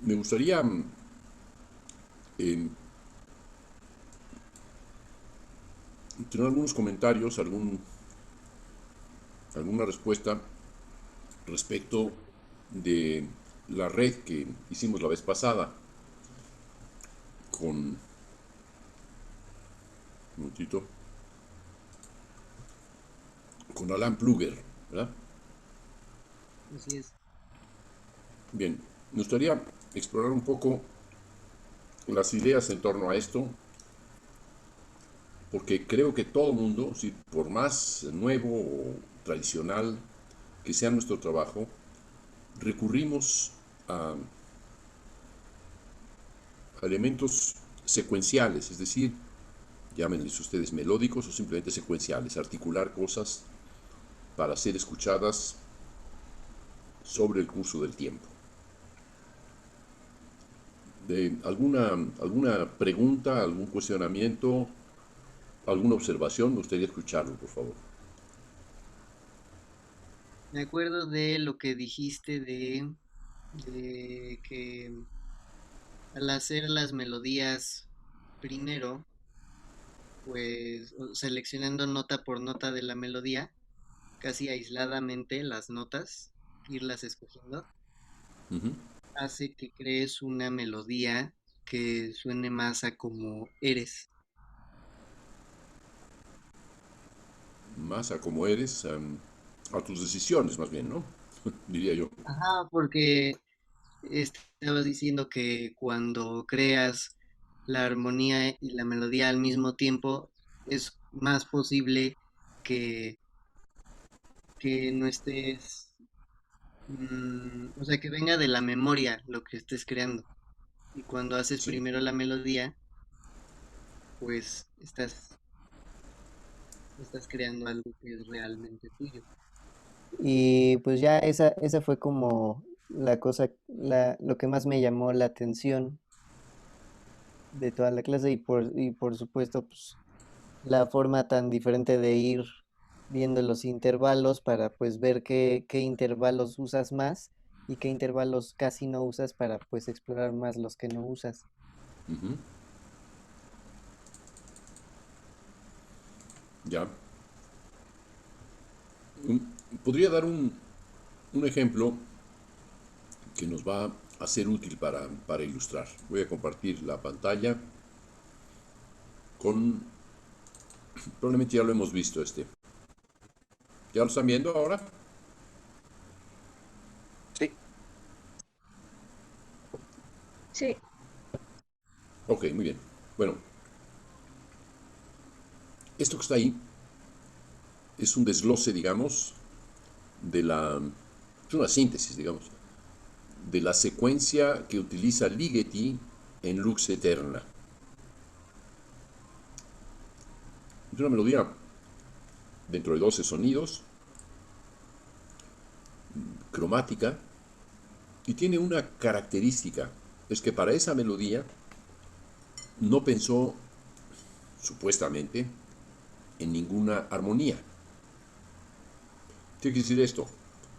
Me gustaría eh, tener algunos comentarios, alguna respuesta respecto de la red que hicimos la vez pasada con, un momentito, con Alan Pluger, ¿verdad? Así es. Bien, me gustaría explorar un poco las ideas en torno a esto, porque creo que todo el mundo, si por más nuevo o tradicional que sea nuestro trabajo, recurrimos a elementos secuenciales, es decir, llámenles ustedes melódicos o simplemente secuenciales, articular cosas para ser escuchadas sobre el curso del tiempo. ¿Alguna pregunta, algún cuestionamiento, alguna observación? Me gustaría escucharlo, por favor. Me acuerdo de lo que dijiste de que al hacer las melodías primero, pues seleccionando nota por nota de la melodía, casi aisladamente las notas, irlas escogiendo, Ujú. hace que crees una melodía que suene más a como eres. Más a cómo eres, a tus decisiones más bien, ¿no? Diría yo. Ajá, porque estabas diciendo que cuando creas la armonía y la melodía al mismo tiempo, es más posible que, que no estés, o sea, que venga de la memoria lo que estés creando. Y cuando haces Sí, primero la melodía, pues estás creando algo que es realmente tuyo. Y pues ya esa fue como la cosa, lo que más me llamó la atención de toda la clase y por supuesto pues la forma tan diferente de ir viendo los intervalos para pues ver qué intervalos usas más y qué intervalos casi no usas para pues explorar más los que no usas. ujú, ya. Podría dar un ejemplo que nos va a ser útil para ilustrar. Voy a compartir la pantalla con, probablemente ya lo hemos visto este. ¿Ya lo están viendo ahora? Sí. Sí, Ok, muy bien. Bueno, esto que está ahí es un desglose, digamos, es una síntesis, digamos, de la secuencia que utiliza Ligeti en Lux Eterna. Es una melodía dentro de 12 sonidos, cromática, y tiene una característica, es que para esa melodía no pensó, supuestamente, en ninguna armonía. ¿Qué quiere decir esto?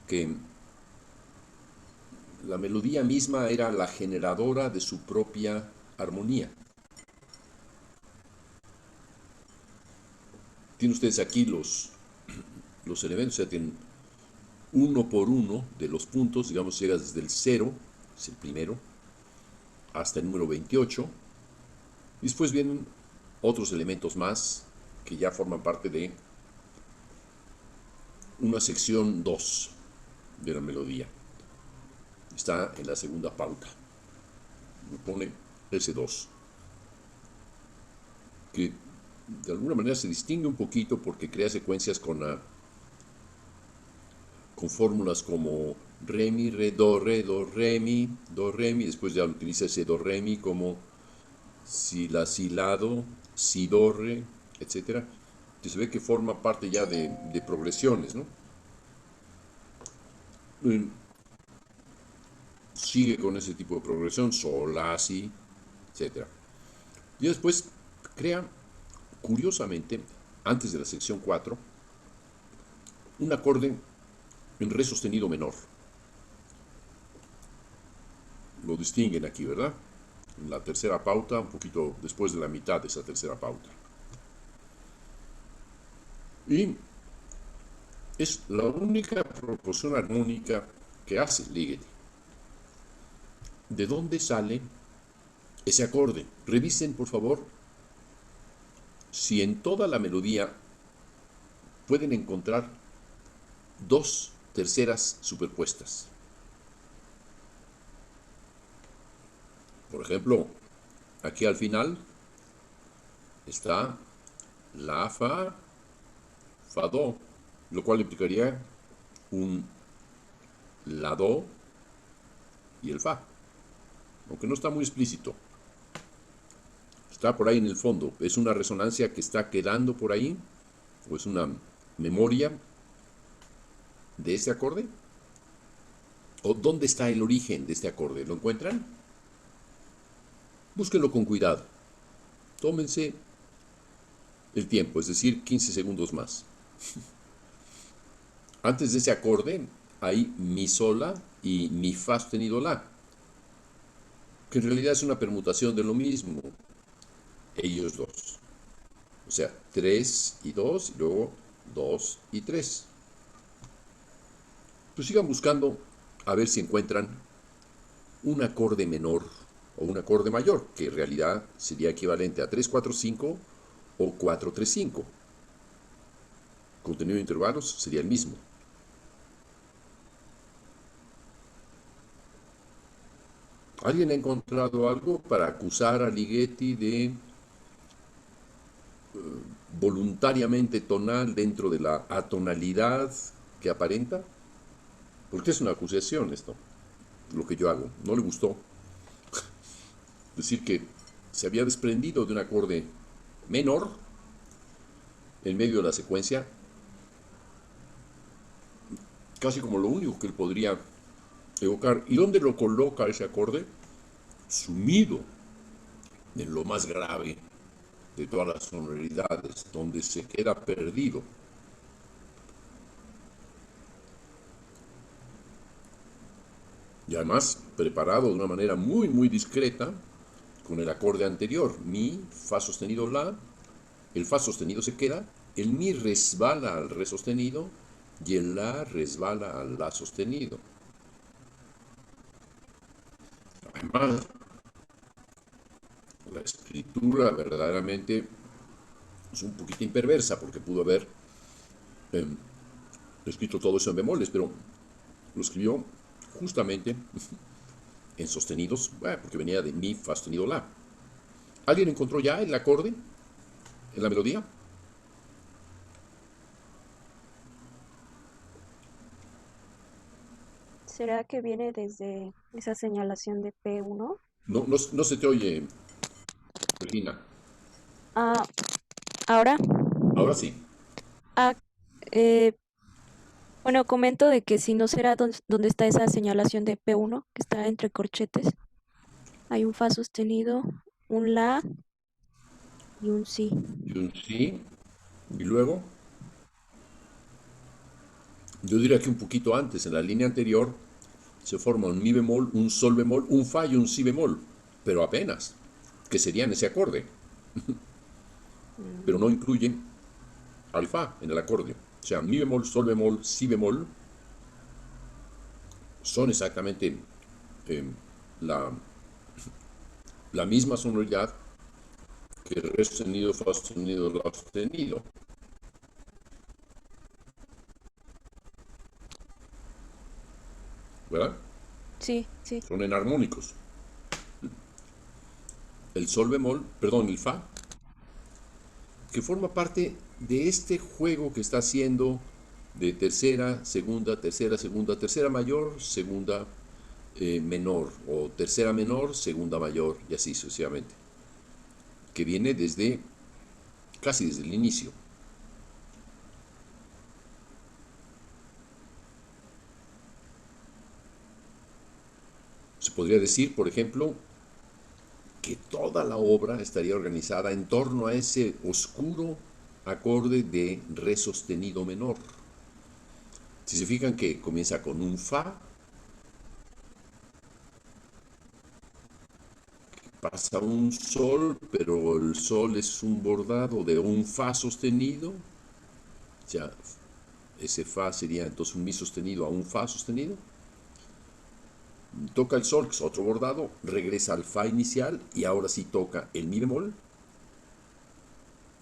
Que la melodía misma era la generadora de su propia armonía. Tienen ustedes aquí los elementos, o sea, tienen uno por uno de los puntos, digamos, llega desde el cero, es el primero, hasta el número 28. Y después vienen otros elementos más que ya forman parte de una sección 2 de la melodía. Está en la segunda pauta. Me pone ese 2 que de alguna manera se distingue un poquito porque crea secuencias con fórmulas como re, mi, do, re, mi, después ya utiliza ese do, re, mi como si, la, si, lado, si, do, re, etc. Que se ve que forma parte ya de progresiones, ¿no? Sigue con ese tipo de progresión, sol, la, si, etc. Y después crea, curiosamente, antes de la sección 4 un acorde en re sostenido menor. lo distinguen aquí, ¿verdad? En la tercera pauta, un poquito después de la mitad de esa tercera pauta. Y es la única proporción armónica que hace Ligeti. ¿De dónde sale ese acorde? Revisen, por favor, si en toda la melodía pueden encontrar dos terceras superpuestas. Por ejemplo, aquí al final está la fa, fa do, lo cual implicaría un la do y el fa, aunque no está muy explícito. Está por ahí en el fondo. ¿Es una resonancia que está quedando por ahí? ¿O es una memoria de este acorde? ¿O dónde está el origen de este acorde? ¿Lo encuentran? Búsquenlo con cuidado. Tómense el tiempo, es decir, 15 segundos más. Antes de ese acorde hay mi sola y mi fa sostenido la, que en realidad es una permutación de lo mismo, ellos dos. O sea, 3 y 2 y luego 2 y 3. Pues sigan buscando a ver si encuentran un acorde menor o un acorde mayor, que en realidad sería equivalente a 3, 4, 5 o 4, 3, 5. Contenido de intervalos sería el mismo. ¿Alguien ha encontrado algo para acusar a Ligeti de voluntariamente tonal dentro de la atonalidad que aparenta? Porque es una acusación esto, lo que yo hago. No le gustó decir que se había desprendido de un acorde menor en medio de la secuencia, casi como lo único que él podría evocar. ¿Y dónde lo coloca ese acorde? Sumido en lo más grave de todas las sonoridades, donde se queda perdido. Y además preparado de una manera muy, muy discreta con el acorde anterior, mi, fa sostenido, la, el fa sostenido se queda, el mi resbala al re sostenido y el la resbala al la sostenido. Además, la escritura verdaderamente es un poquitín perversa porque pudo haber eh, escrito todo eso en bemoles, pero lo escribió justamente en sostenidos, porque venía de mi, fa sostenido, la. ¿Alguien encontró ya el acorde en la melodía? ¿Será que viene desde esa señalación de P1? No, no, no se te oye, Regina. Ah, ahora. Ahora sí. Ah, eh, bueno, comento de que si no será donde está esa señalación de P1, que está entre corchetes. Hay un fa sostenido, un la y un si. Y un sí. Y luego, yo diría que un poquito antes, en la línea anterior, se forma un mi bemol, un sol bemol, un fa y un si bemol. Pero apenas, que serían ese acorde. Pero no Mm, incluyen al fa en el acorde. O sea, mi bemol, sol bemol, si bemol son exactamente eh, la, la misma sonoridad que re sostenido, fa sostenido, la sostenido. ¿Verdad? sí, sí. Son enarmónicos. El sol bemol, perdón, el fa, que forma parte de este juego que está haciendo de tercera, segunda, tercera mayor, segunda menor, o tercera menor, segunda mayor, y así sucesivamente, que viene desde casi desde el inicio. Se podría decir, por ejemplo, que toda la obra estaría organizada en torno a ese oscuro acorde de re sostenido menor. Si se fijan que comienza con un fa, pasa un sol, pero el sol es un bordado de un fa sostenido, ya ese fa sería entonces un mi sostenido a un fa sostenido, toca el sol, que es otro bordado, regresa al fa inicial y ahora sí toca el mi bemol,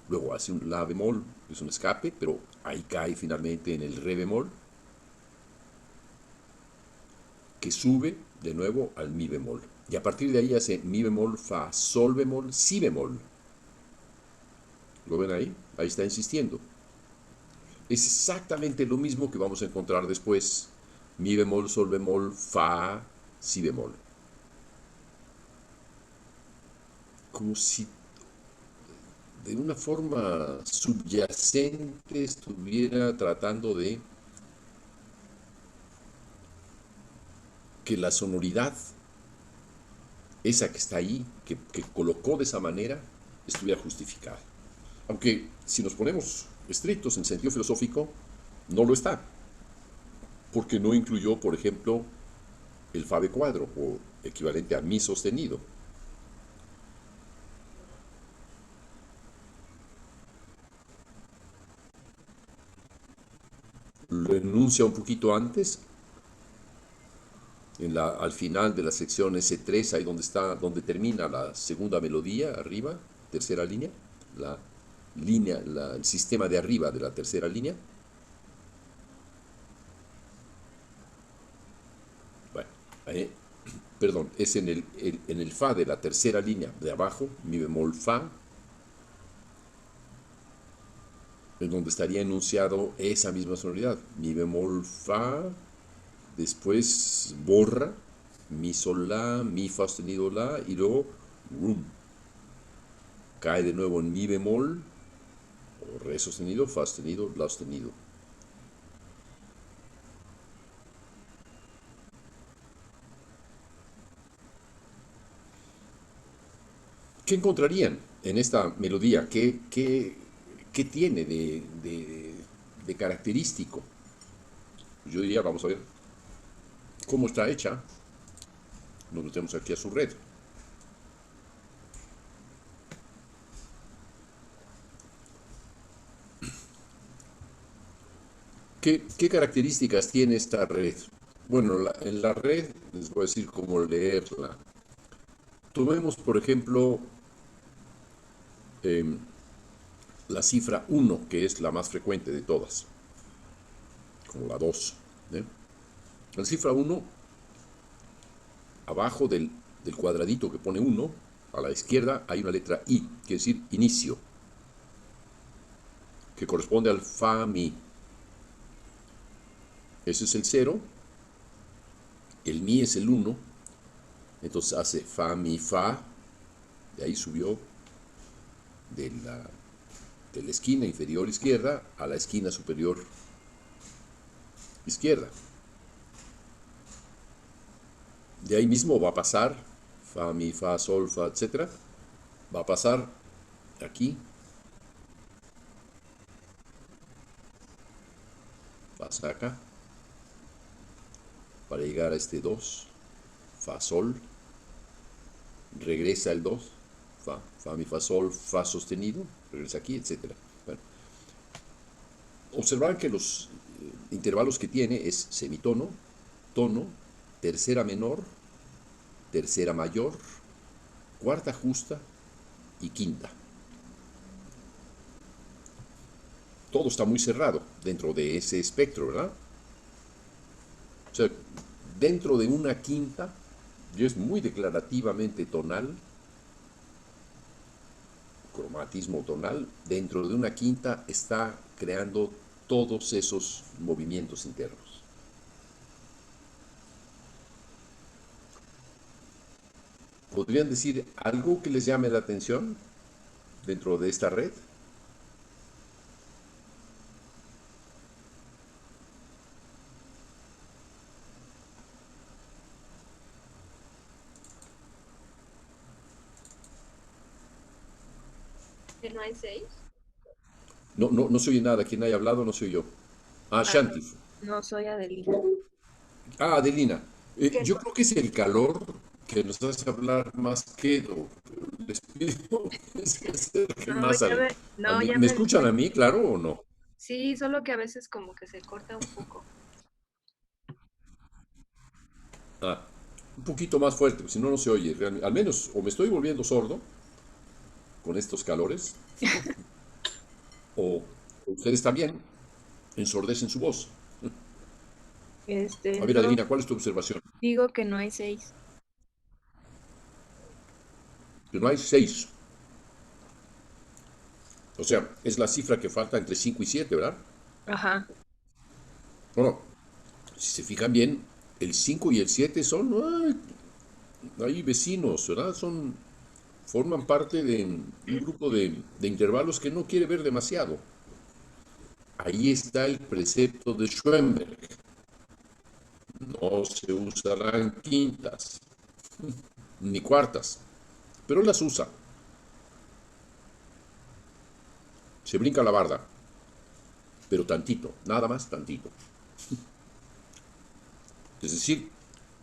luego hace un la bemol, es un escape, pero ahí cae finalmente en el re bemol, que sube de nuevo al mi bemol. Y a partir de ahí hace mi bemol, fa, sol bemol, si bemol. ¿Lo ven ahí? Ahí está insistiendo. Es exactamente lo mismo que vamos a encontrar después. Mi bemol, sol bemol, fa, si bemol. Como si de una forma subyacente estuviera tratando de que la sonoridad, esa que está ahí, que colocó de esa manera, estuviera justificada. Aunque si nos ponemos estrictos en sentido filosófico, no lo está, porque no incluyó, por ejemplo, el fa de cuadro, o equivalente a mi sostenido. Lo enuncia un poquito antes, al final de la sección S3, ahí donde termina la segunda melodía, arriba, tercera línea, la línea, el sistema de arriba de la tercera línea. Bueno, ahí, perdón, es en el fa de la tercera línea de abajo, mi bemol fa, en donde estaría enunciado esa misma sonoridad, mi bemol fa, después borra, mi sol la, mi fa sostenido la, y luego rum, cae de nuevo en mi bemol, o re sostenido, fa sostenido, la sostenido. ¿Qué encontrarían en esta melodía? ¿Qué tiene de característico? Yo diría, vamos a ver cómo está hecha. Nos metemos aquí a su red. ¿Qué características tiene esta red? Bueno, en la red les voy a decir cómo leerla. Tomemos, por ejemplo, em, la cifra 1, que es la más frecuente de todas, como la 2. ¿eh? La cifra 1, abajo del cuadradito que pone 1, a la izquierda hay una letra I, quiere decir inicio, que corresponde al fa mi. Ese es el 0, el mi es el 1, entonces hace fa mi fa, de ahí subió de la esquina inferior izquierda a la esquina superior izquierda. De ahí mismo va a pasar fa, mi, fa, sol, fa, etc. Va a pasar aquí, pasa acá, para llegar a este 2, fa, sol, regresa el 2, fa, mi, fa, sol, fa sostenido, regresa aquí, etc. Bueno, observar que los intervalos que tiene es semitono, tono, tercera menor, tercera mayor, cuarta justa y quinta. Todo está muy cerrado dentro de ese espectro, ¿verdad? O sea, dentro de una quinta, y es muy declarativamente tonal, cromatismo tonal, dentro de una quinta está creando todos esos movimientos internos. ¿Podrían decir algo que les llame la atención dentro de esta red? ¿Que no hay 6? No, no, no se oye nada. Quien haya hablado no soy yo. Ah, Ah, no, Shanti. no soy Adelina. Ah, Adelina. ¿Qué Yo no? creo que es el calor que nos hace hablar más quedo. Les pido que se acerquen No, más al no, ya ¿Me me di escuchan a cuenta. mí, claro o no? Sí, solo que a veces como que se corta un poco. Ah, un poquito más fuerte, porque si no, no se oye. Al menos, o me estoy volviendo sordo con estos calores, o ustedes también ensordecen su voz. A ver, No, adivina, ¿cuál es tu observación? digo que no hay 6. Que no hay 6. O sea, es la cifra que falta entre 5 y 7, ¿verdad? Ajá. Bueno, si se fijan bien, el 5 y el 7 son ahí vecinos, ¿verdad? Forman parte de un grupo de intervalos que no quiere ver demasiado. Ahí está el precepto de Schoenberg. No se usarán quintas ni cuartas, pero las usa. Se brinca la barda, pero tantito, nada más tantito. Es decir,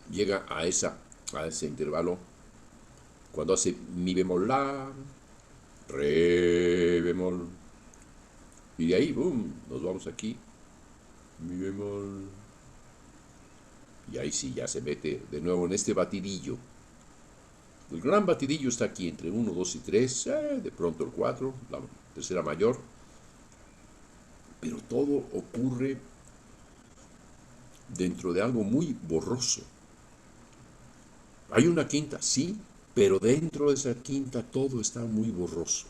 llega a ese intervalo cuando hace mi bemol la, re bemol, y de ahí, boom, nos vamos aquí, mi bemol, y ahí sí ya se mete de nuevo en este batidillo. El gran batidillo está aquí entre uno, 2 y 3, de pronto el 4, la tercera mayor, pero todo ocurre dentro de algo muy borroso. Hay una quinta, sí, pero dentro de esa quinta todo está muy borroso.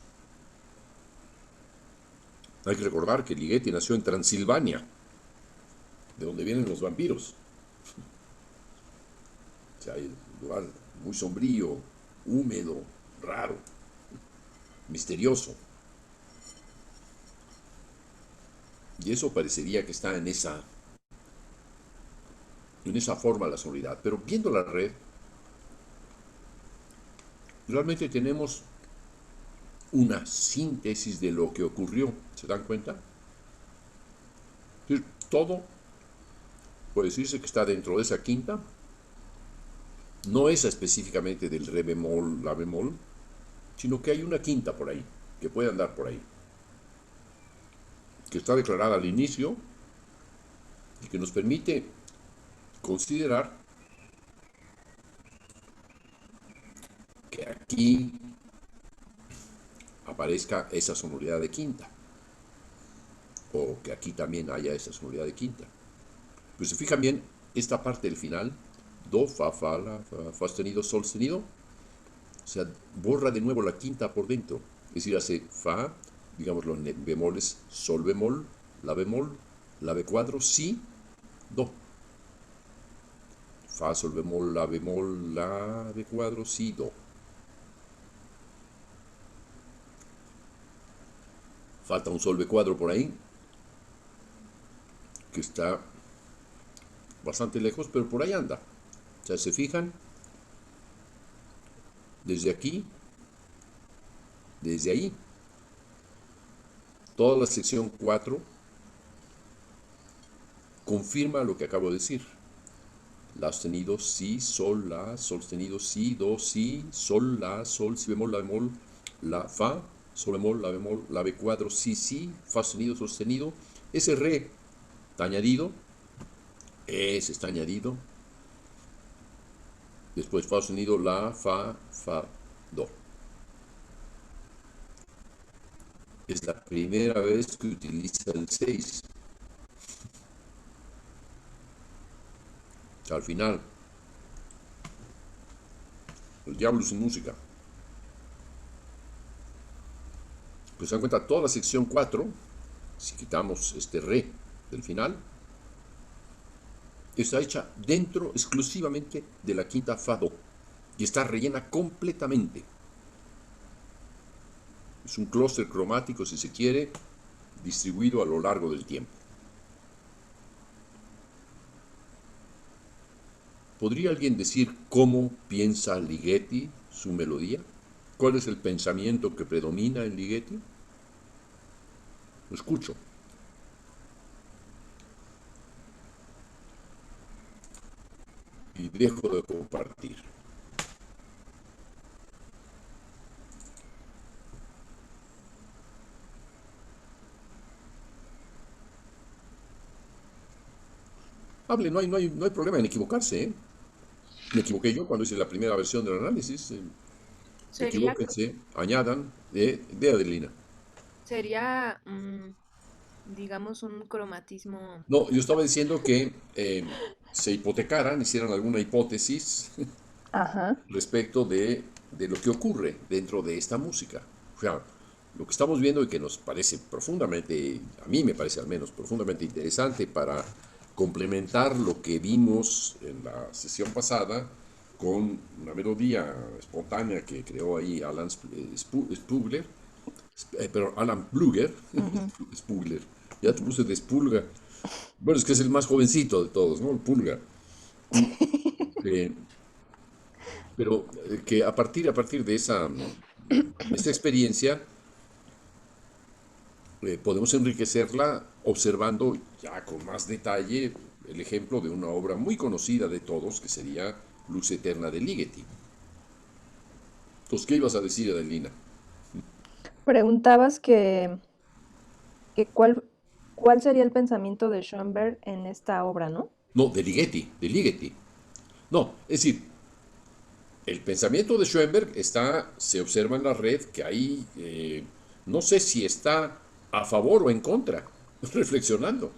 Hay que recordar que Ligeti nació en Transilvania, de donde vienen los vampiros. O sea, hay un lugar muy sombrío, húmedo, raro, misterioso. Y eso parecería que está en esa forma la sonoridad. Pero viendo la red, realmente tenemos una síntesis de lo que ocurrió. ¿Se dan cuenta? Todo puede decirse que está dentro de esa quinta. No es específicamente del re bemol, la bemol, sino que hay una quinta por ahí, que puede andar por ahí, que está declarada al inicio y que nos permite considerar que aquí aparezca esa sonoridad de quinta, o que aquí también haya esa sonoridad de quinta. Pues se fijan bien, esta parte del final, do, fa, fa, la, fa sostenido, sol sostenido, o sea, borra de nuevo la quinta por dentro. Es decir, hace fa, digamos los bemoles, sol bemol, la b cuadro, si, do. Fa, sol bemol, la b cuadro, si, do. Falta un sol b cuadro por ahí, que está bastante lejos, pero por ahí anda. O sea, se fijan, desde aquí, desde ahí, toda la sección 4 confirma lo que acabo de decir. La sostenido, si, sol, la, sol sostenido, si, do, si, sol, la, sol, si bemol, la, fa, sol bemol, la b cuadro, si, fa sostenido, ese re está añadido, ese está añadido, después fa sostenido, la, fa, do. Es la primera vez que utiliza el 6. O sea, al final, el diablo sin música. Pues se dan cuenta, toda la sección 4, si quitamos este re del final, está hecha dentro exclusivamente de la quinta fa do y está rellena completamente. Es un clúster cromático, si se quiere, distribuido a lo largo del tiempo. ¿Podría alguien decir cómo piensa Ligeti su melodía? ¿Cuál es el pensamiento que predomina en Ligeti? Lo escucho. Y dejo de compartir. hable, no hay problema en equivocarse, ¿eh? Me equivoqué yo cuando hice la primera versión del análisis. Sería, Equivóquense, añadan de Adelina. sería, digamos, un cromatismo. No, yo estaba diciendo que se hipotecaran, hicieran alguna hipótesis Ajá. respecto de lo que ocurre dentro de esta música. O sea, lo que estamos viendo y que nos parece profundamente, a mí me parece al menos profundamente interesante para complementar lo que vimos en la sesión pasada con una melodía espontánea que creó ahí Alan Spugler, pero Alan Plugger, Spugler, ya te puse de Spulga. Bueno, es que es el más jovencito de todos, ¿no? El Pulga. Eh, pero que a partir de esta experiencia podemos enriquecerla observando ya con más detalle el ejemplo de una obra muy conocida de todos, que sería Luz Eterna de Ligeti. Entonces, ¿qué ibas a decir, Adelina? Preguntabas que cuál sería el pensamiento de Schoenberg en esta obra, ¿no? No, de Ligeti, de Ligeti. No, es decir, el pensamiento de Schoenberg se observa en la red que ahí, no sé si está a favor o en contra, reflexionando,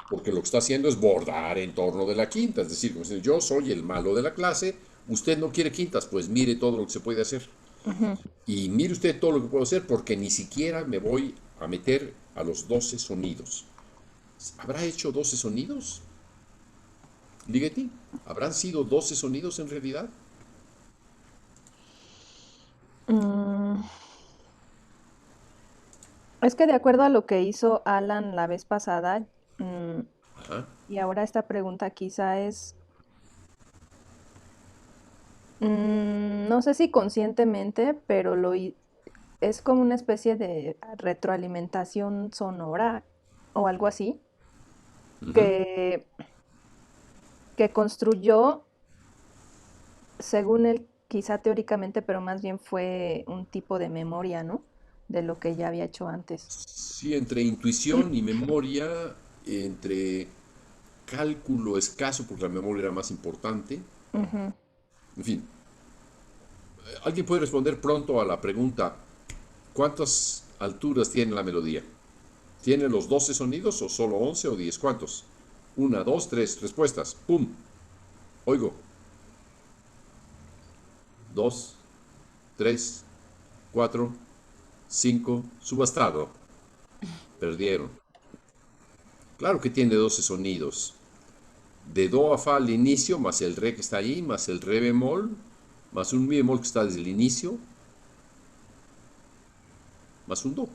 porque lo que está haciendo es bordar en torno de la quinta, es decir, como diciendo, yo soy el malo de la clase, usted no quiere quintas, pues mire todo lo que se puede hacer. Y mire usted todo lo que puedo hacer porque ni siquiera me voy a meter a los 12 sonidos. ¿Habrá hecho 12 sonidos, Ligeti? ¿Habrán sido 12 sonidos en realidad? Mm, es que de acuerdo a lo que hizo Alan la vez pasada, mm, Ajá. y ahora esta pregunta quizá es, no sé si conscientemente, pero es como una especie de retroalimentación sonora o algo así, Ujú. que, que construyó, según él, quizá teóricamente, pero más bien fue un tipo de memoria, ¿no? De lo que ya había hecho antes. Sí, entre intuición y memoria, entre cálculo escaso, porque la memoria era más importante. Ujú. En fin, ¿alguien puede responder pronto a la pregunta, ¿cuántas alturas tiene la melodía? ¿Tiene los 12 sonidos o solo 11 o 10? ¿Cuántos? Una, dos, tres respuestas. ¡Pum! Oigo. Dos, tres, cuatro, cinco. Subastado. Perdieron. Claro que tiene 12 sonidos. De do a fa al inicio, más el re que está ahí, más el re bemol, más un mi bemol que está desde el inicio, más un do.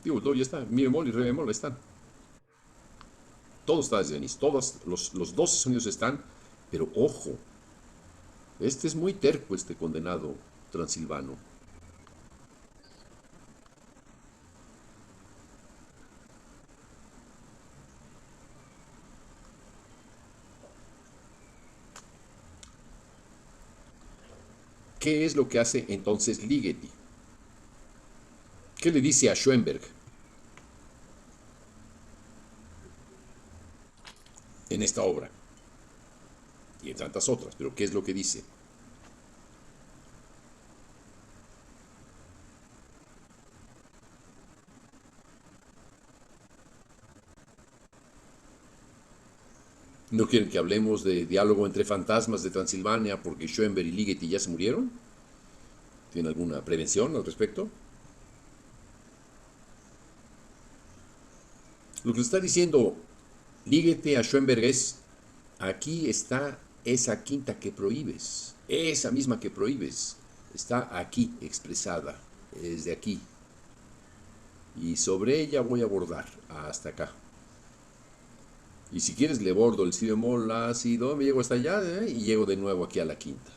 Digo, el do ya está, mi bemol y re bemol están. Todo está desde el inicio, todos los 12 sonidos están, pero ojo, este es muy terco, este condenado transilvano. ¿Qué es lo que hace entonces Ligeti? ¿Qué le dice a Schoenberg en esta obra? Y en tantas otras, pero ¿qué es lo que dice? ¿No quieren que hablemos de diálogo entre fantasmas de Transilvania porque Schoenberg y Ligeti ya se murieron? ¿Tienen alguna prevención al respecto? Lo que está diciendo Ligeti a Schoenberg es, aquí está esa quinta que prohíbes, esa misma que prohíbes, está aquí expresada, es de aquí. Y sobre ella voy a abordar hasta acá. Y si quieres le bordo el si bemol, la, si, do, me llego hasta allá y llego de nuevo aquí a la quinta.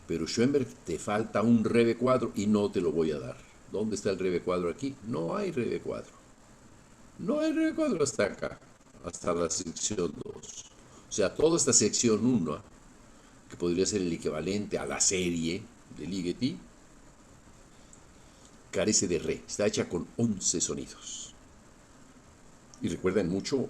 Pero Schoenberg, te falta un re cuadro y no te lo voy a dar. ¿Dónde está el re cuadro aquí? No hay re cuadro. No hay re cuadro hasta acá, hasta la sección 2. O sea, toda esta sección 1, que podría ser el equivalente a la serie de Ligeti, carece de re. Está hecha con 11 sonidos. Y recuerden mucho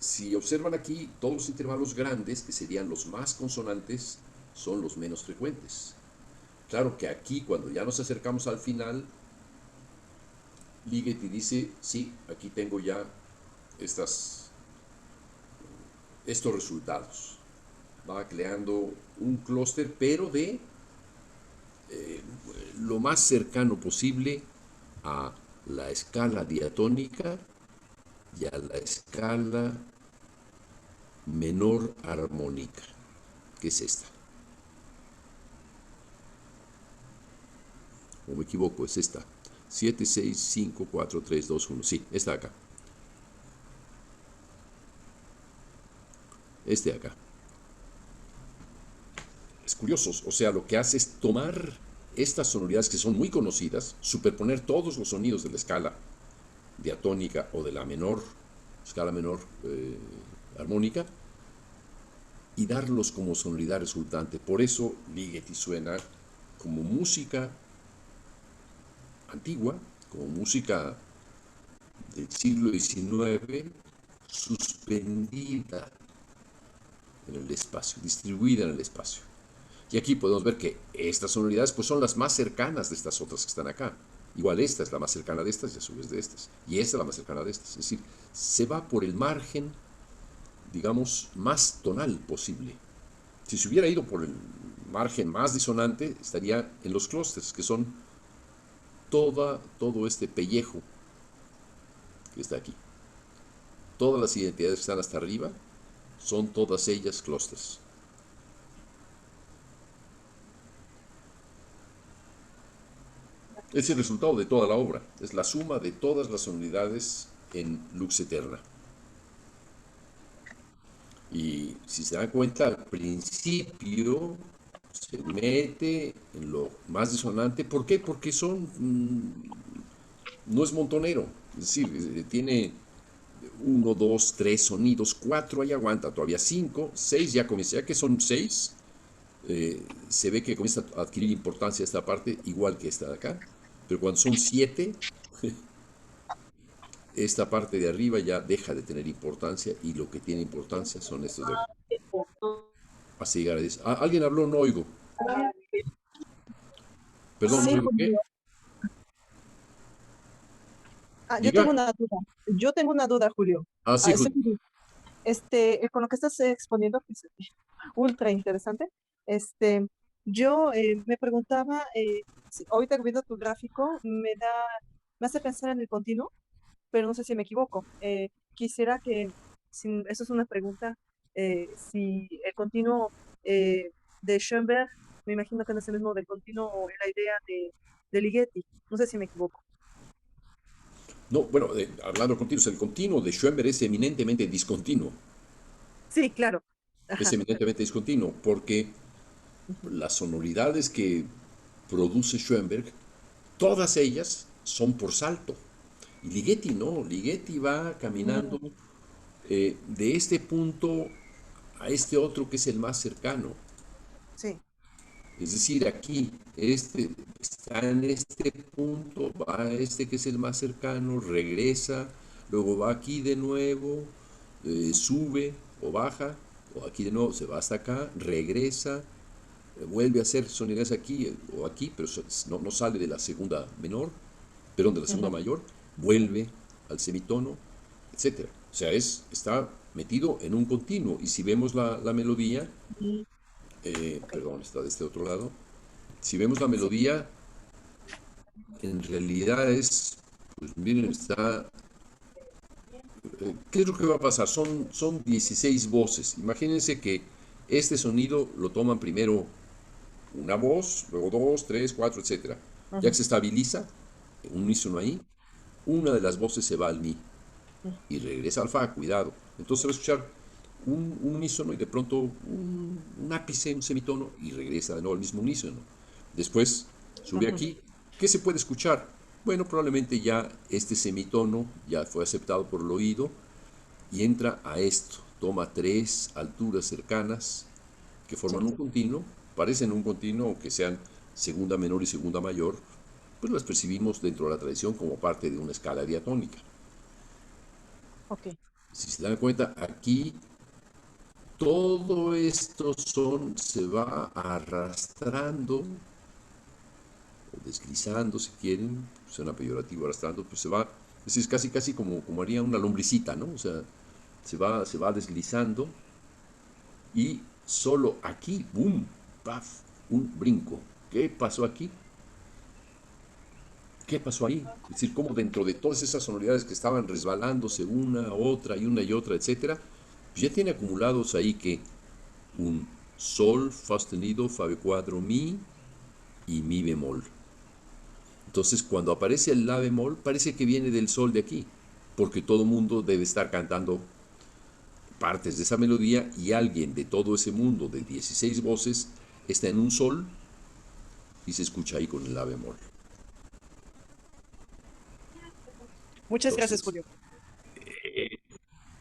Si observan aquí, todos los intervalos grandes, que serían los más consonantes, son los menos frecuentes. Claro que aquí, cuando ya nos acercamos al final, Ligeti dice, sí, aquí tengo ya estos resultados. Va creando un clúster, pero de lo más cercano posible a la escala diatónica y a la escala menor armónica, que es esta. O me equivoco, es esta. 7, 6, 5, 4, 3, 2, 1. Sí, esta de acá. Este de acá. Es curioso, o sea, lo que hace es tomar estas sonoridades que son muy conocidas, superponer todos los sonidos de la escala diatónica o de la menor, escala menor armónica, y darlos como sonoridad resultante. Por eso Ligeti suena como música antigua, como música del siglo XIX, suspendida en el espacio, distribuida en el espacio. Y aquí podemos ver que estas sonoridades pues, son las más cercanas de estas otras que están acá. Igual esta es la más cercana de estas y a su vez de estas. Y esta es la más cercana de estas. Es decir, se va por el margen, digamos, más tonal posible. Si se hubiera ido por el margen más disonante, estaría en los clústeres, que son todo este pellejo que está aquí. Todas las identidades que están hasta arriba son todas ellas clústeres. Es el resultado de toda la obra, es la suma de todas las unidades en Lux Eterna. Y si se dan cuenta, al principio se mete en lo más disonante. ¿Por qué? Porque no es montonero, es decir, tiene 1, 2, 3 sonidos, 4 ahí aguanta, todavía 5, 6 ya comienza, ya que son 6, se ve que comienza a adquirir importancia esta parte, igual que esta de acá. Pero cuando son 7, esta parte de arriba ya deja de tener importancia y lo que tiene importancia son estos de acá. Hasta llegar a 10. ¿Alguien habló? No oigo. Perdón, no Sí, oigo. ¿Qué? Julio. Yo Diga. tengo una duda. Yo tengo una duda, Julio. Sí, Sí, Julio. con lo que estás exponiendo, que es ultra interesante, yo me preguntaba, ahorita viendo tu gráfico, me hace pensar en el continuo, pero no sé si me equivoco. Quisiera que, eso es una pregunta, si el continuo de Schoenberg, me imagino que no es el mismo del continuo, la idea de Ligeti. No sé si me equivoco. No, bueno, hablando continuo, el continuo de Schoenberg es eminentemente discontinuo. Sí, claro. Es Ajá. eminentemente discontinuo porque Ujú, las sonoridades que produce Schoenberg, todas ellas son por salto. Y Ligeti no, Ligeti va caminando mm, de este punto a este otro que es el más cercano. sí. Es decir, aquí, este está en este punto, va a este que es el más cercano, regresa, luego va aquí de nuevo, sube o baja, o aquí de nuevo se va hasta acá, regresa, vuelve a hacer sonidos aquí o aquí, pero no sale de la segunda menor, perdón, de la segunda Ujú, mayor, vuelve al semitono, etcétera. O sea, está metido en un continuo. Y si vemos la melodía, mm, ok. perdón, está de este otro lado, si vemos la Sí. melodía, en realidad pues miren, ¿qué es lo que va a pasar? Son 16 voces. Imagínense que este sonido lo toman primero una voz, luego dos, tres, cuatro, etcétera. Ya que Ujú, se estabiliza, un unísono ahí, una de las voces se va al mi ujú, y regresa al fa, cuidado. Entonces se va a escuchar un unísono y de pronto un ápice, un semitono y regresa de nuevo al mismo unísono. Después sube ujú, aquí. ¿Qué se puede escuchar? Bueno, probablemente ya este semitono ya fue aceptado por el oído y entra a esto. Toma tres alturas cercanas que sí. forman un continuo, parecen un continuo, aunque sean segunda menor y segunda mayor, pues las percibimos dentro de la tradición como parte de una escala diatónica. Ok. Si se dan cuenta, aquí todo esto se va arrastrando o deslizando, si quieren, suena peyorativo arrastrando, pues se va, es casi casi como haría una lombricita, ¿no? O sea, se va deslizando y solo aquí, boom, paf, un brinco. ¿Qué pasó aquí? ¿Qué pasó ahí? Es decir, cómo dentro de todas esas sonoridades que estaban resbalándose una y otra, etcétera, pues ya tiene acumulados ahí que un sol sostenido, fa cuadro, mi y mi bemol. Entonces, cuando aparece el la bemol, parece que viene del sol de aquí, porque todo mundo debe estar cantando partes de esa melodía y alguien de todo ese mundo de 16 voces está en un sol y se escucha ahí con el la bemol. Muchas gracias, Entonces, Julio.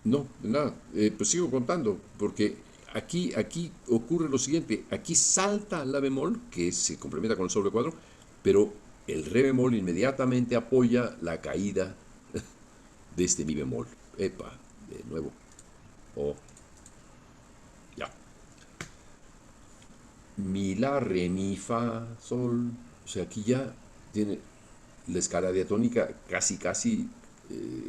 no, nada, pues sigo contando, porque aquí ocurre lo siguiente, aquí salta la bemol, que se complementa con el sol de cuadro, pero el re bemol inmediatamente apoya la caída de este mi bemol. Epa, de nuevo. O, ya. Mi, la, re, mi, fa, sol. O sea, aquí ya tiene la escala diatónica casi, casi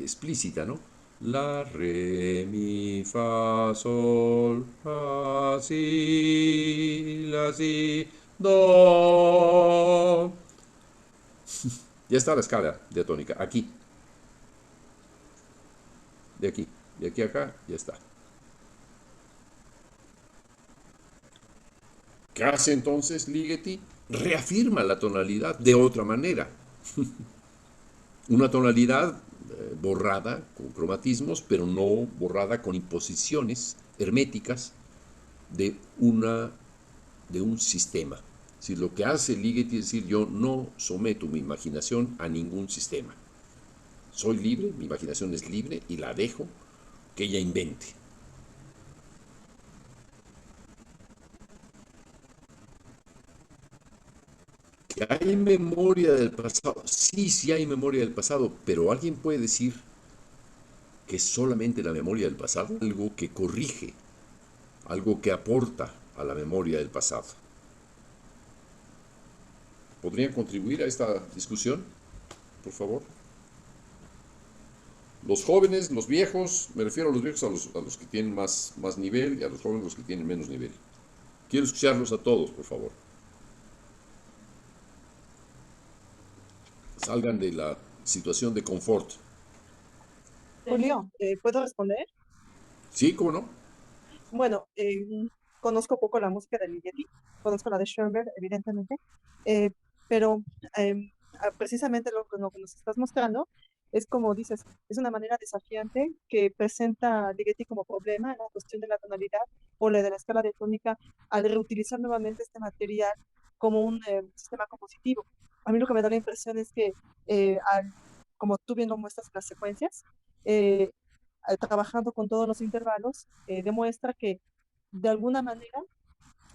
explícita, ¿no? La, re, mi, fa, sol, fa, si, la, si, do. Ya está la escala diatónica, aquí, de aquí, de aquí a acá, ya está. ¿Qué hace entonces Ligeti? Reafirma la tonalidad de otra manera. Una tonalidad borrada con cromatismos, pero no borrada con imposiciones herméticas de, una, de un sistema. Es decir, lo que hace Ligeti es decir, yo no someto mi imaginación a ningún sistema. Soy libre, mi imaginación es libre y la dejo que ella invente. ¿Que hay memoria del pasado? Sí, sí hay memoria del pasado, pero alguien puede decir que es solamente la memoria del pasado, algo que corrige, algo que aporta a la memoria del pasado. ¿Podrían contribuir a esta discusión, por favor? Los jóvenes, los viejos, me refiero a los viejos, a los que tienen más nivel y a los jóvenes los que tienen menos nivel. Quiero escucharlos a todos, por favor. Salgan de la situación de confort. Julio, ¿puedo responder? ¿Sí? ¿Cómo no? Bueno, conozco poco la música de Ligeti, conozco la de Schoenberg, evidentemente, eh, pero precisamente lo que nos estás mostrando es como dices, es una manera desafiante que presenta Ligeti como problema en la cuestión de la tonalidad o la de la escala diatónica al reutilizar nuevamente este material como un sistema compositivo. A mí lo que me da la impresión es que, como tú bien lo muestras en las secuencias, eh, trabajando con todos los intervalos, demuestra que de alguna manera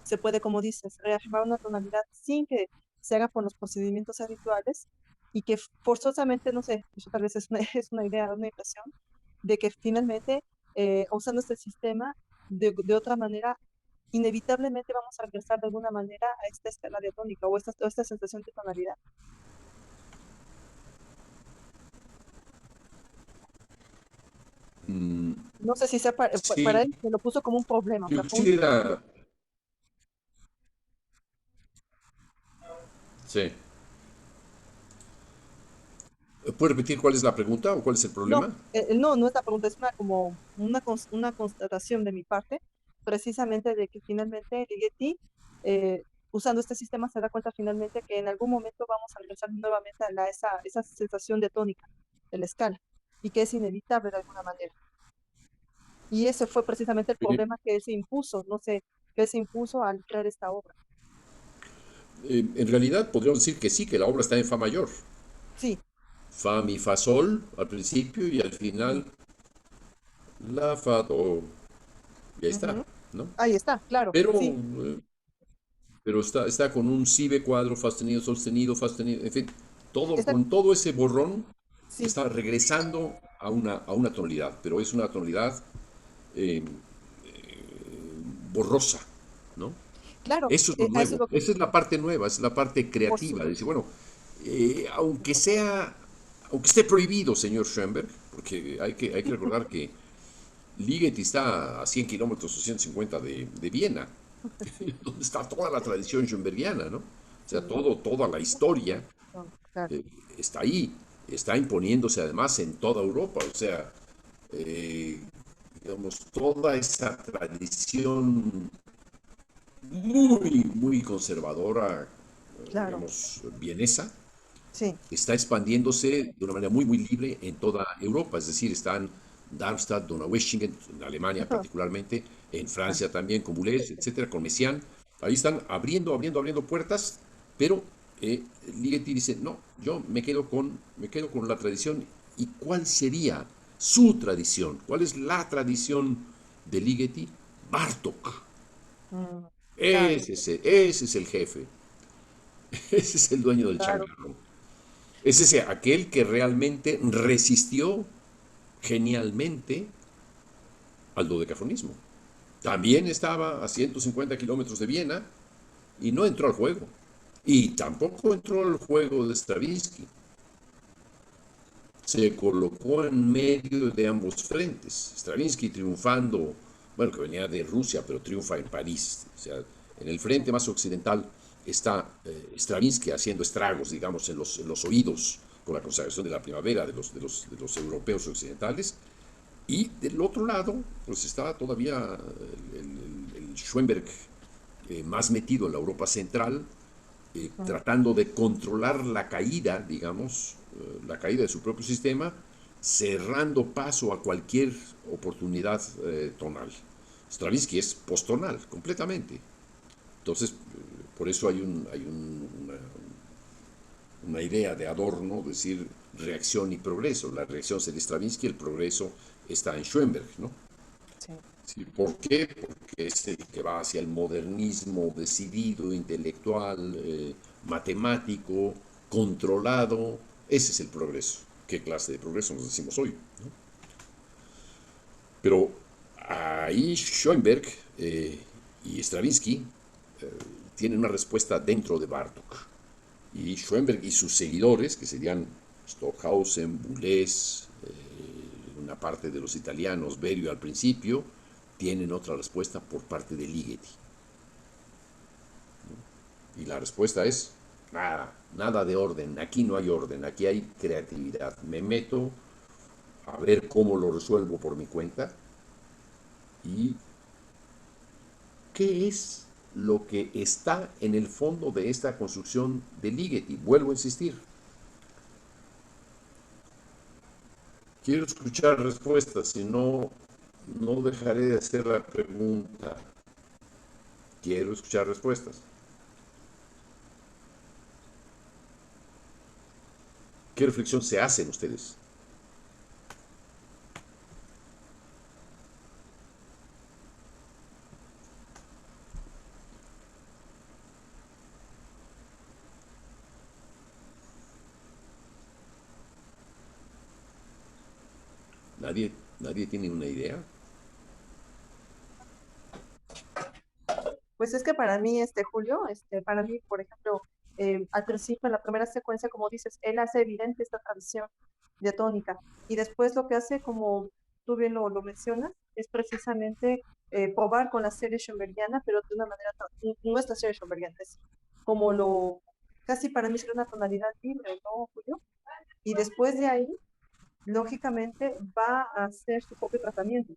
se puede, como dices, reafirmar una tonalidad sin que se haga por los procedimientos habituales y que forzosamente, no sé, eso tal vez es una, es una idea, una impresión, de que finalmente, usando este sistema, de otra manera, inevitablemente vamos a regresar de alguna manera a esta escala diatónica o esta sensación de tonalidad. Mm, No sé si sea para sí, él, se lo puso como un problema, o yo sea, fue un quisiera... Sí. ¿Puede repetir cuál es la pregunta o cuál es el no, problema? no, no es la pregunta, es una como una constatación de mi parte, precisamente de que finalmente Ligeti, usando este sistema, se da cuenta finalmente que en algún momento vamos a regresar nuevamente a esa sensación de tónica de la escala y que es inevitable de alguna manera. Y ese fue precisamente el problema que él se impuso, no sé, que él se impuso al crear esta obra. En realidad podríamos decir que sí, que la obra está en fa mayor. Sí, Fa, mi, fa, sol al principio y al final la, fa, do. Y ahí está, ujú, ¿no? ahí está, claro, Pero, sí, está con un si cuadro, fa sostenido, fa sostenido, en fin, está, con todo ese borrón sí, está regresando a una tonalidad, pero es una tonalidad eh, borrosa, ¿no? Claro, Eso es lo a eso es nuevo, lo que, esa es la parte nueva, esa es la parte por creativa. Dice, supuesto, bueno, aunque esté prohibido, señor Schoenberg, porque hay que recordar que Ligeti está a 100 kilómetros o 150 de Viena, sí, donde está toda la tradición schoenbergiana, ¿no? O sea, sí, toda la historia claro, eh, está ahí, está imponiéndose además en toda Europa, o sea, eh, digamos, toda esa tradición muy conservadora, claro, digamos, vienesa, sí, está expandiéndose de una manera muy libre en toda Europa, es decir, están Darmstadt, Donaueschingen, en Alemania ajá, particularmente, en claro, Francia también, con Boulez, etcétera, con Messiaen, ahí están abriendo puertas, pero Ligeti dice, no, yo me quedo con la tradición. ¿Y cuál sería su tradición? ¿Cuál es la tradición de Ligeti? Bartók. mm, claro, Ese es el jefe, ese es el dueño del claro, changarro. Es ese, aquel que realmente resistió genialmente al dodecafonismo. También estaba a 150 kilómetros de Viena y no entró al juego. Y tampoco entró al juego de Stravinsky. Se colocó en medio de ambos frentes. Stravinsky triunfando, bueno, que venía de Rusia, pero triunfa en París. O sea, en el sí, frente más occidental está Stravinsky haciendo estragos, digamos, en los oídos con la consagración de la primavera de los europeos occidentales. Y del otro lado, pues estaba todavía el Schoenberg más metido en la Europa central, mm, tratando de controlar la caída, digamos, la caída de su propio sistema, cerrando paso a cualquier oportunidad tonal. Stravinsky es postonal, completamente. Entonces, por eso una idea de Adorno, decir reacción y progreso. La reacción es de Stravinsky, el progreso está en Schoenberg, ¿no? sí, Sí, ¿por qué? Porque es el que va hacia el modernismo decidido, intelectual, matemático, controlado. Ese es el progreso. ¿Qué clase de progreso nos decimos hoy? ¿No? Pero ahí Schoenberg y Stravinsky tienen una respuesta dentro de Bartók. Y Schoenberg y sus seguidores, que serían Stockhausen, Boulez, una parte de los italianos, Berio al principio, tienen otra respuesta por parte de Ligeti. Y la respuesta es nada de orden, aquí no hay orden, aquí hay creatividad. Me meto a ver cómo lo resuelvo por mi cuenta y qué es lo que está en el fondo de esta construcción de Ligeti. Vuelvo a insistir, quiero escuchar respuestas, si no, no dejaré de hacer la pregunta. Quiero escuchar respuestas. ¿Qué reflexión se hacen ustedes? ¿Nadie, nadie tiene una idea? pues es que para mí, Julio, para mí, por ejemplo, al principio, en la primera secuencia, como dices, él hace evidente esta tradición diatónica y después lo que hace, como tú bien lo mencionas, es precisamente probar con la serie schoenbergiana, pero de una manera, no es la serie schoenbergiana, es como casi para mí sería una tonalidad libre, ¿no, Julio? Y después de ahí, lógicamente, va a hacer su propio tratamiento.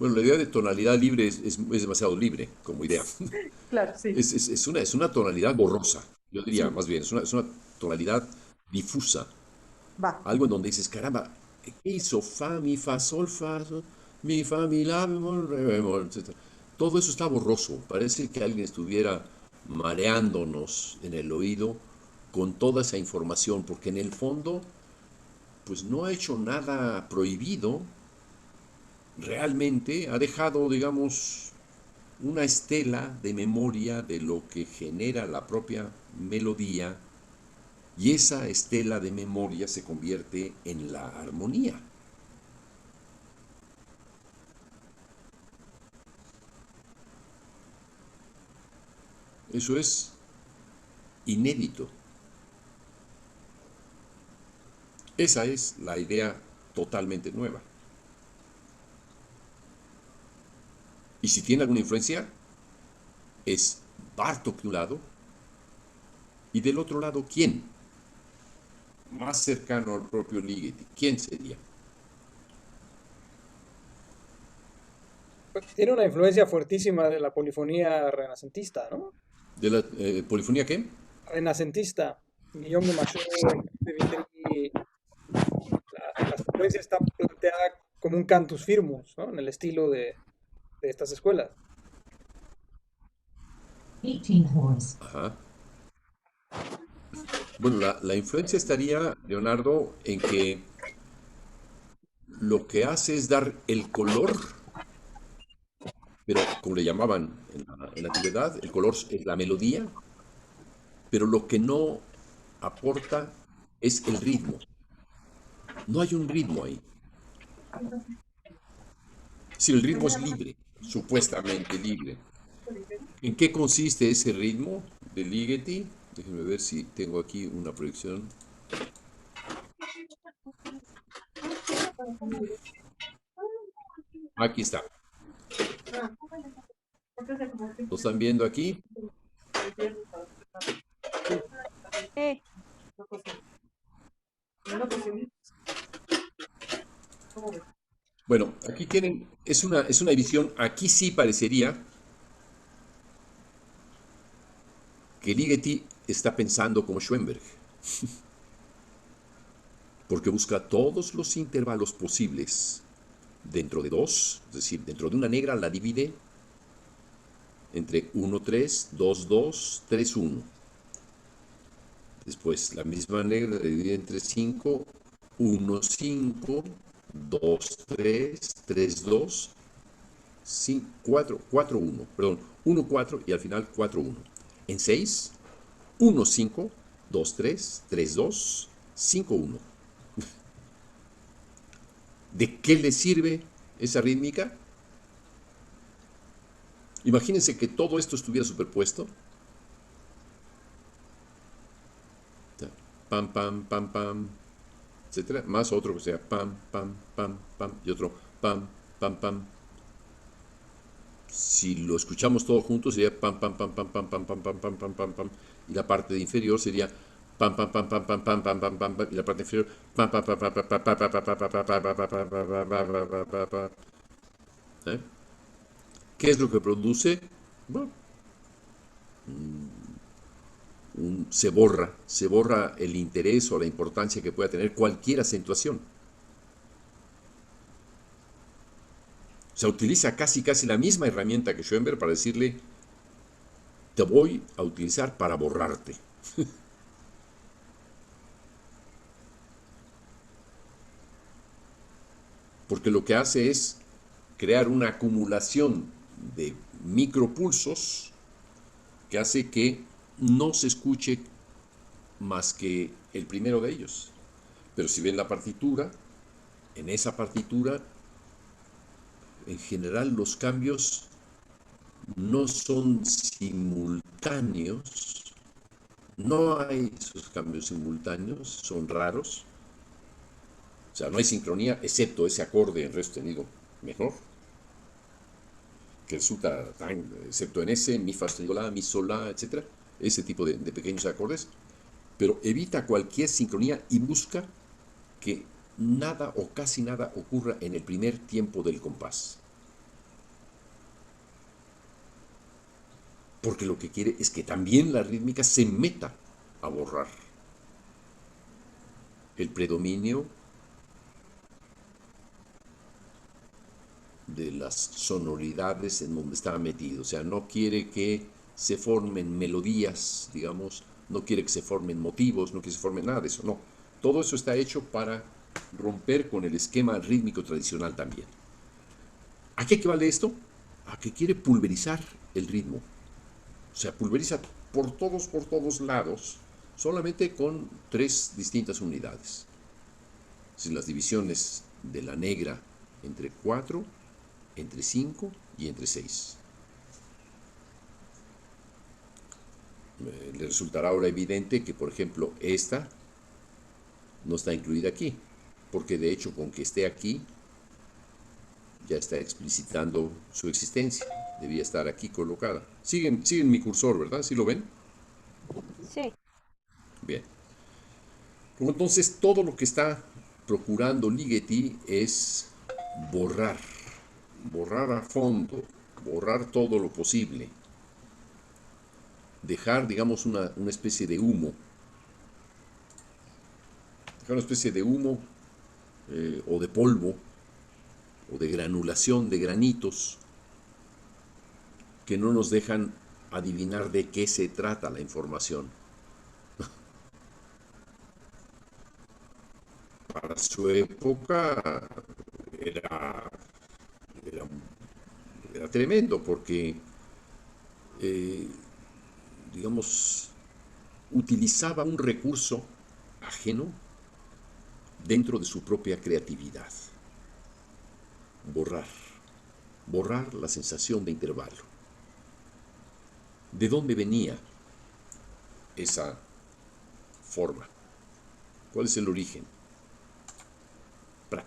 Bueno, la idea de tonalidad libre es demasiado libre como idea. Claro, sí, Es una tonalidad borrosa, yo diría sí, más bien, es una tonalidad difusa. va. Algo en donde dices, caramba, ¿qué hizo? Fa, mi, fa, sol, mi, fa, mi, la, bemol, re, bemol, etcétera. Todo eso está borroso. Parece que alguien estuviera mareándonos en el oído con toda esa información, porque en el fondo, pues no ha hecho nada prohibido, realmente ha dejado, digamos, una estela de memoria de lo que genera la propia melodía Y esa estela de memoria se convierte en la armonía. Eso es inédito. Esa es la idea totalmente nueva. Y si tiene alguna influencia, es Bartók de un lado y del otro lado, ¿quién? Más cercano al propio Ligeti. ¿Quién sería? Pues tiene una influencia fuertísima de la polifonía renacentista, ¿no? ¿De la polifonía qué? Renacentista. Guillaume de Machaut, de Vitry, la secuencia está planteada como un cantus firmus, ¿no? En el estilo de estas escuelas. Ajá. Bueno, la influencia estaría, Leonardo, en que lo que hace es dar el color, pero como le llamaban en la antigüedad, el color es la melodía, pero lo que no aporta es el ritmo. No hay un ritmo ahí. Si el ritmo es libre, supuestamente libre. ¿En qué consiste ese ritmo de Ligeti? Déjenme ver si tengo aquí una proyección. Aquí está. ¿Lo están viendo aquí? Bueno, aquí tienen, es una división, aquí sí parecería que Ligeti está pensando como Schoenberg, porque busca todos los intervalos posibles dentro de dos, es decir, dentro de una negra la divide entre 1, 3, 2, 2, 3, 1. Después la misma negra la divide entre 5, 1, 5, 2, 3, 3, 2, 5, 4, 4, 1, perdón, 1, 4 y al final 4, 1. En 6, 1, 5, 2, 3, 3, 2, 5, 1. ¿De qué le sirve esa rítmica? Imagínense que todo esto estuviera superpuesto. Pam, pam, pam, pam, etcétera. Más otro que sea pam, pam, pam, pam y otro pam, pam, pam. Si lo escuchamos todo junto sería pam, pam, pam, pam, pam, pam, pam, pam, pam, pam, pam, pam. Y la parte de inferior sería pam, pam, pam, pam, pam, pam, pam, pam, pam, pam. Y la parte inferior pam, pam, pam, pam, pam, pam, pam, pam, pam, pam, pam, pam, pam. ¿Qué es lo que produce? Bueno, se borra el interés o la importancia que pueda tener cualquier acentuación. O sea, utiliza casi la misma herramienta que Schoenberg para decirle, te voy a utilizar para borrarte. Porque lo que hace es crear una acumulación de micropulsos que hace que no se escuche más que el primero de ellos. Pero si ven la partitura, en esa partitura, en general los cambios no son simultáneos, no hay esos cambios simultáneos, son raros. O sea, no hay sincronía, excepto ese acorde en re sostenido menor, que resulta tan, excepto en ese, mi fa sostenido la, mi sol la, etc. Ese tipo de pequeños acordes, pero evita cualquier sincronía y busca que nada o casi nada ocurra en el primer tiempo del compás. Porque lo que quiere es que también la rítmica se meta a borrar el predominio de las sonoridades en donde estaba metido. O sea, no quiere que se formen melodías, digamos, no quiere que se formen motivos, no quiere que se formen nada de eso, no. Todo eso está hecho para romper con el esquema rítmico tradicional también. ¿A qué equivale esto? A que quiere pulverizar el ritmo. O sea, pulveriza por todos lados solamente con 3 distintas unidades. Si las divisiones de la negra entre 4, entre 5 y entre 6. Le resultará ahora evidente que, por ejemplo, esta no está incluida aquí, porque de hecho con que esté aquí ya está explicitando su existencia. Debía estar aquí colocada. Siguen mi cursor, ¿verdad? ¿Sí lo ven? Sí. Bien. Entonces, todo lo que está procurando Ligeti es borrar, borrar a fondo, borrar todo lo posible, dejar, digamos, una especie de humo, dejar una especie de humo o de polvo o de granulación, de granitos, que no nos dejan adivinar de qué se trata la información. Para su época era, era, era tremendo porque, eh, digamos, utilizaba un recurso ajeno dentro de su propia creatividad. Borrar, borrar la sensación de intervalo. ¿De dónde venía esa forma? ¿Cuál es el origen? Prac.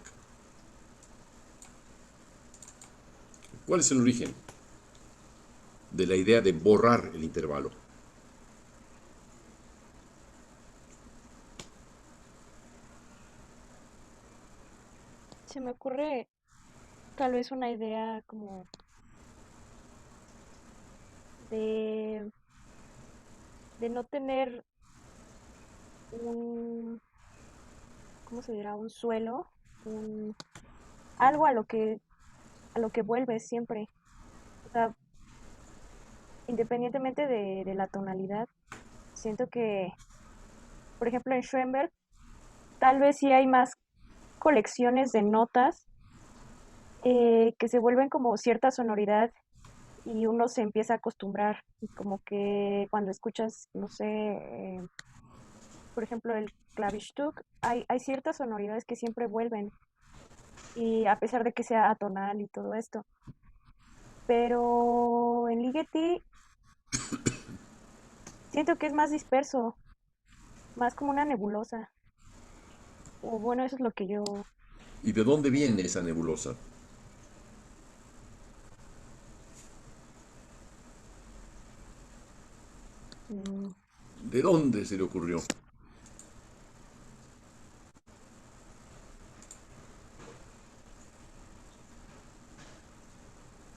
¿Cuál es el origen de la idea de borrar el intervalo? Se me ocurre tal vez una idea como de, de no tener un, ¿cómo se dirá? Un suelo, un, algo a lo que vuelves siempre. O sea, independientemente de la tonalidad, siento que, por ejemplo, en Schoenberg, tal vez sí hay más colecciones de notas que se vuelven como cierta sonoridad y uno se empieza a acostumbrar. Y como que cuando escuchas, no sé, por ejemplo, el Klavierstück, hay ciertas sonoridades que siempre vuelven, y a pesar de que sea atonal y todo esto. Pero en Ligeti siento que es más disperso, más como una nebulosa. O bueno, eso es lo que yo... ¿Y de dónde viene esa nebulosa? mm, ¿De dónde se le ocurrió?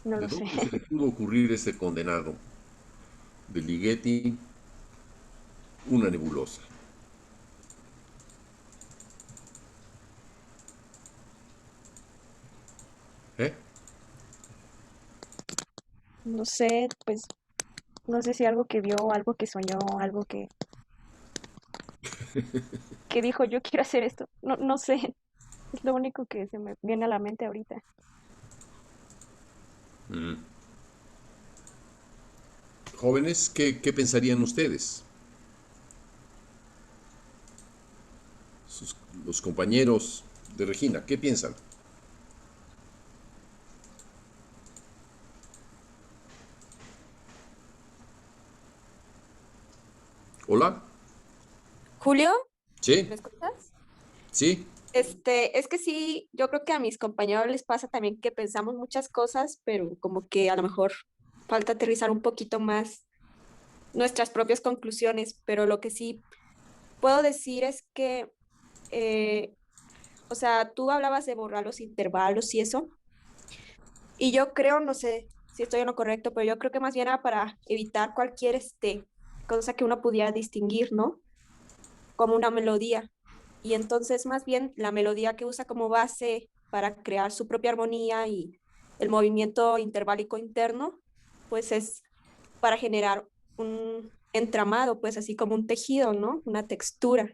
no ¿De lo sé. dónde se le pudo ocurrir ese condenado de Ligeti una nebulosa? ¿Eh? No sé, pues, no sé si algo que vio, algo que soñó, algo que dijo, yo quiero hacer esto. No, no sé, es lo único que se me viene a la mente ahorita. Mm. Jóvenes, ¿qué pensarían ustedes? Sus- los compañeros de Regina, ¿qué piensan? ¿Hola? Julio, ¿me ¿Sí? escuchas? ¿Sí? Es que sí, yo creo que a mis compañeros les pasa también que pensamos muchas cosas, pero como que a lo mejor falta aterrizar un poquito más nuestras propias conclusiones, pero lo que sí puedo decir es que, eh, o sea, tú hablabas de borrar los intervalos y eso, y yo creo, no sé si estoy en lo correcto, pero yo creo que más bien era para evitar cualquier cosa que uno pudiera distinguir, ¿no? Como una melodía. Y entonces más bien la melodía que usa como base para crear su propia armonía y el movimiento interválico interno, pues es para generar un entramado, pues así como un tejido, ¿no? Una textura,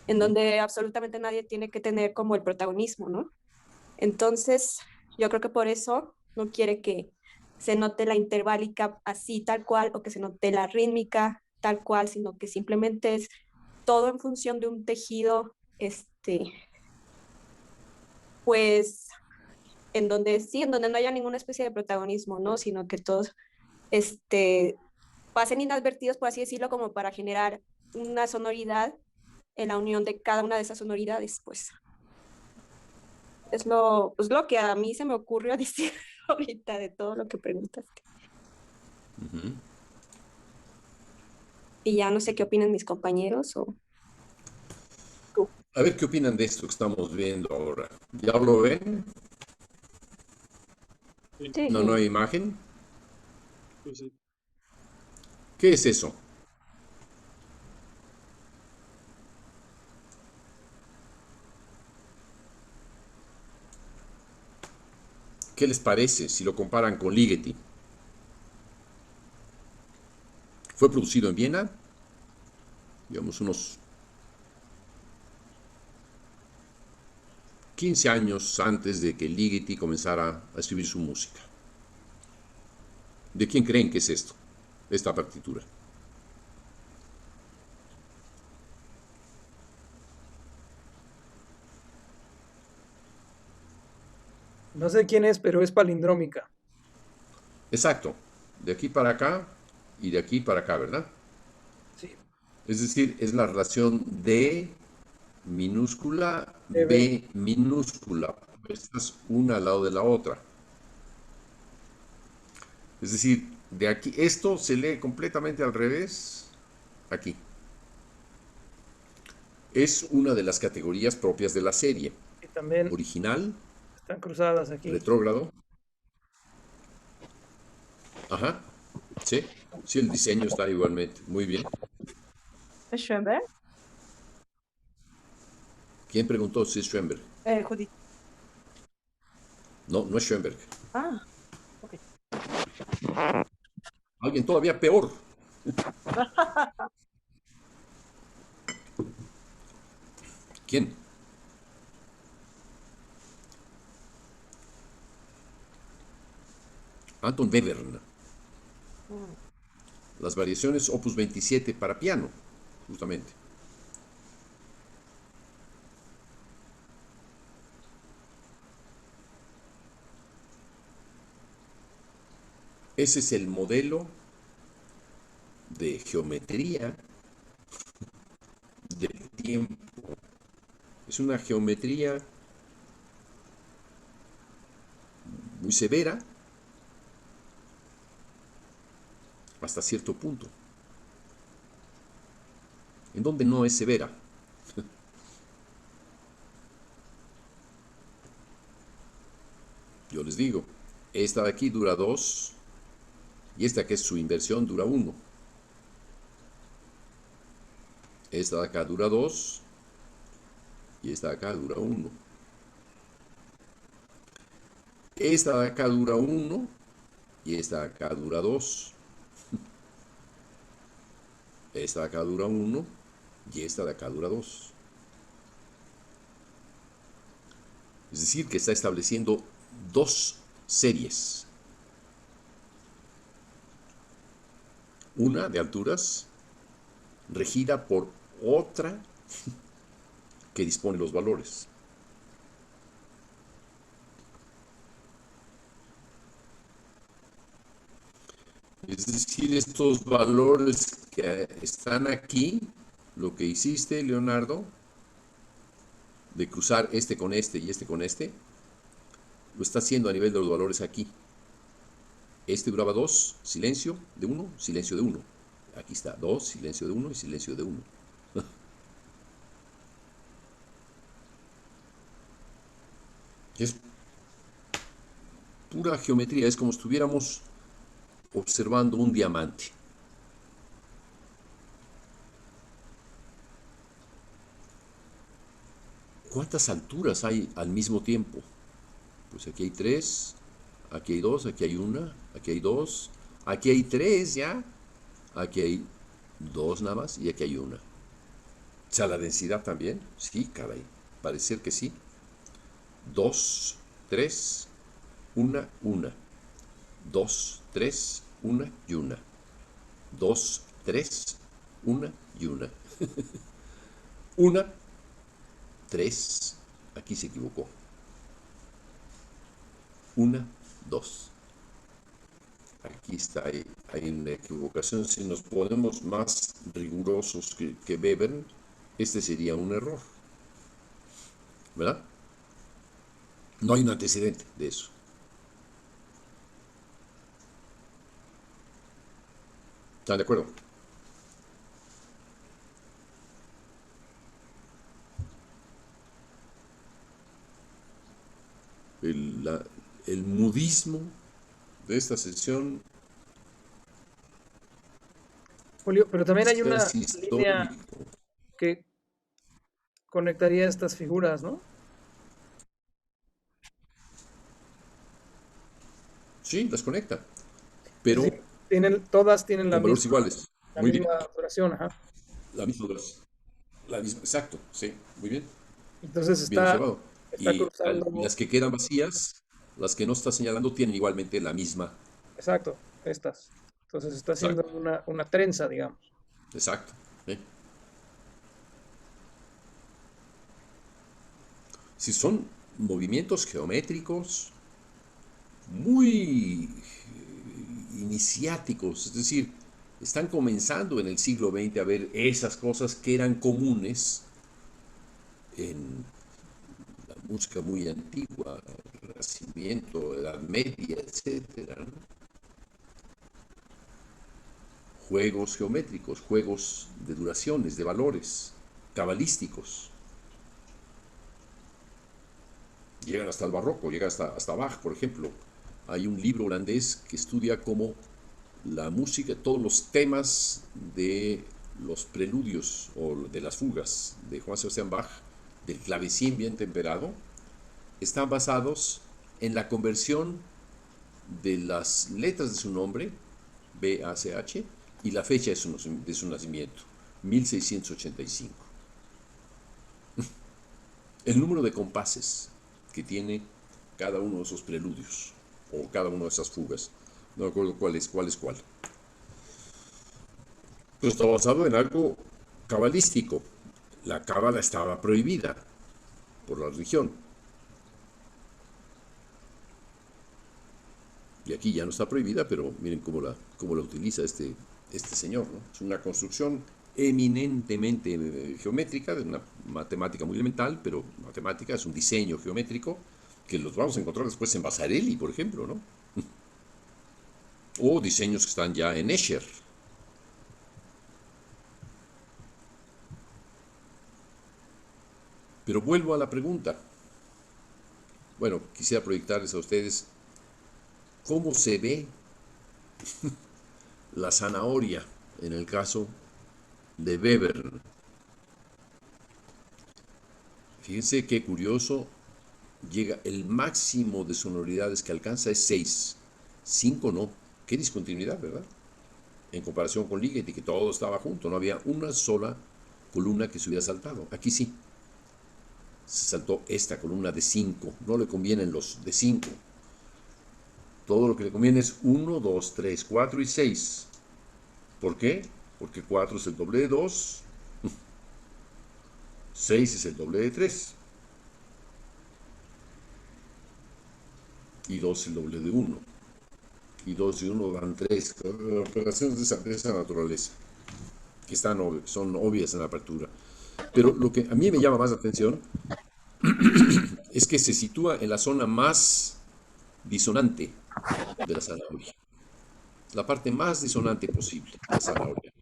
en donde absolutamente nadie tiene que tener como el protagonismo, ¿no? Entonces, yo creo que por eso no quiere que se note la interválica así tal cual o que se note la rítmica tal cual, sino que simplemente es todo en función de un tejido, pues, en donde sí, en donde no haya ninguna especie de protagonismo, ¿no? Sino que todos, pasen inadvertidos, por así decirlo, como para generar una sonoridad en la unión de cada una de esas sonoridades, pues. Es lo que a mí se me ocurrió decir ahorita de todo lo que preguntaste. Ujú. Y ya no sé qué opinan mis compañeros o tú. A ver qué opinan de esto que estamos viendo ahora. ¿Ya lo ven? Sí, Sí, No, no hay imagen. sí, sí. ¿Qué es eso? ¿Qué les parece si lo comparan con Ligeti? Fue producido en Viena, digamos unos 15 años antes de que Ligeti comenzara a escribir su música. ¿De quién creen que es esto? Esta partitura. No sé quién es, pero es palindrómica. Exacto. De aquí para acá y de aquí para acá, ¿verdad? Sí. Es decir, es la relación D minúscula, DB. B minúscula. Estas una al lado de la otra. Es decir, de aquí, esto se lee completamente al revés aquí. Es una de las categorías propias de la serie. Y también Original, están cruzadas aquí. retrógrado. Ajá. Sí. Sí, el diseño está igualmente. Muy bien. ¿Es Schoenberg? ¿Quién preguntó si es Schoenberg? Judith. No, no es Schoenberg. Ah, ok. Alguien todavía peor. ¿Quién? Anton Webern. Las variaciones Opus 27 para piano, justamente. Ese es el modelo de geometría del tiempo. Es una geometría muy severa hasta cierto punto. En donde no es severa. Yo les digo, esta de aquí dura 2 y esta que es su inversión dura 1. Esta de acá dura 2 y esta de acá dura 1. Esta de acá dura 1 y esta de acá dura 2. Esta de acá dura 1 y esta de acá dura 2. Es decir, que está estableciendo dos series. Una de alturas regida por otra que dispone los valores. Es decir, estos valores que están aquí, lo que hiciste, Leonardo, de cruzar este con este y este con este, lo está haciendo a nivel de los valores aquí. Este duraba 2, silencio de 1, silencio de 1. Aquí está 2, silencio de 1 y silencio de 1. Es pura geometría, es como si estuviéramos observando un diamante. ¿Cuántas alturas hay al mismo tiempo? Pues aquí hay 3, aquí hay 2, aquí hay 1, aquí hay 2, aquí hay 3 ya, aquí hay 2 nada más y aquí hay 1. O sea, la densidad también, sí, caray, parece ser que sí. 2, 3, 1, 1. 2, 3, 1 y 1. 2, 3, Una y una. Una, 3. Aquí se equivocó. Una, 2. Aquí está, hay una equivocación. Si nos ponemos más rigurosos que Weber, este sería un error, ¿verdad? No hay un antecedente de eso. ¿Están de acuerdo? El mudismo de esta sesión Julio, pero también hay una es línea histórico. que conectaría estas figuras, ¿no? Sí, las conecta, Es pero decir, todas tienen con valores iguales. la Muy bien, misma duración, ajá. la misma duración. La misma, exacto, sí, muy bien, Entonces bien está observado. Y cruzando, las que quedan vacías, las que no está señalando, tienen igualmente la misma. exacto, estas. Entonces está haciendo Exacto, una trenza, digamos. exacto. ¿Sí? Si son movimientos geométricos muy iniciáticos, es decir, están comenzando en el siglo XX a ver esas cosas que eran comunes en la música muy antigua, Renacimiento, Edad Media, etcétera, ¿no? Juegos geométricos, juegos de duraciones, de valores, cabalísticos. Llegan hasta el barroco, llegan hasta Bach, por ejemplo. Hay un libro holandés que estudia cómo la música, todos los temas de los preludios o de las fugas de Juan Sebastián Bach, del clavecín bien temperado, están basados en la conversión de las letras de su nombre, B-A-C-H, y la fecha de su nacimiento, 1685. El número de compases que tiene cada uno de esos preludios o cada una de esas fugas. No me acuerdo cuál es cuál. Pero está basado en algo cabalístico. La cábala estaba prohibida por la religión. Y aquí ya no está prohibida, pero miren cómo la utiliza este señor, ¿no? Es una construcción eminentemente geométrica, de una matemática muy elemental, pero matemática es un diseño geométrico que los vamos a encontrar después en Vasarely, por ejemplo, ¿no? O diseños que están ya en Escher. Pero vuelvo a la pregunta. Bueno, quisiera proyectarles a ustedes cómo se ve la zanahoria en el caso de Weber. Fíjense qué curioso, llega el máximo de sonoridades que alcanza es 6. 5 no. Qué discontinuidad, ¿verdad? En comparación con Ligeti, que todo estaba junto, no había una sola columna que se hubiera saltado. Aquí sí. Se saltó esta columna de 5. No le convienen los de 5. Todo lo que le conviene es 1, 2, 3, 4 y 6. ¿Por qué? Porque 4 es el doble de 2. 6 es el doble de 3. Y 2 es el doble de 1. Y 2 y 1 dan 3. Operaciones de esa naturaleza, que son obvias en la apertura. Pero lo que a mí me llama más la atención es que se sitúa en la zona más disonante de la zanahoria. La parte más disonante posible de la zanahoria.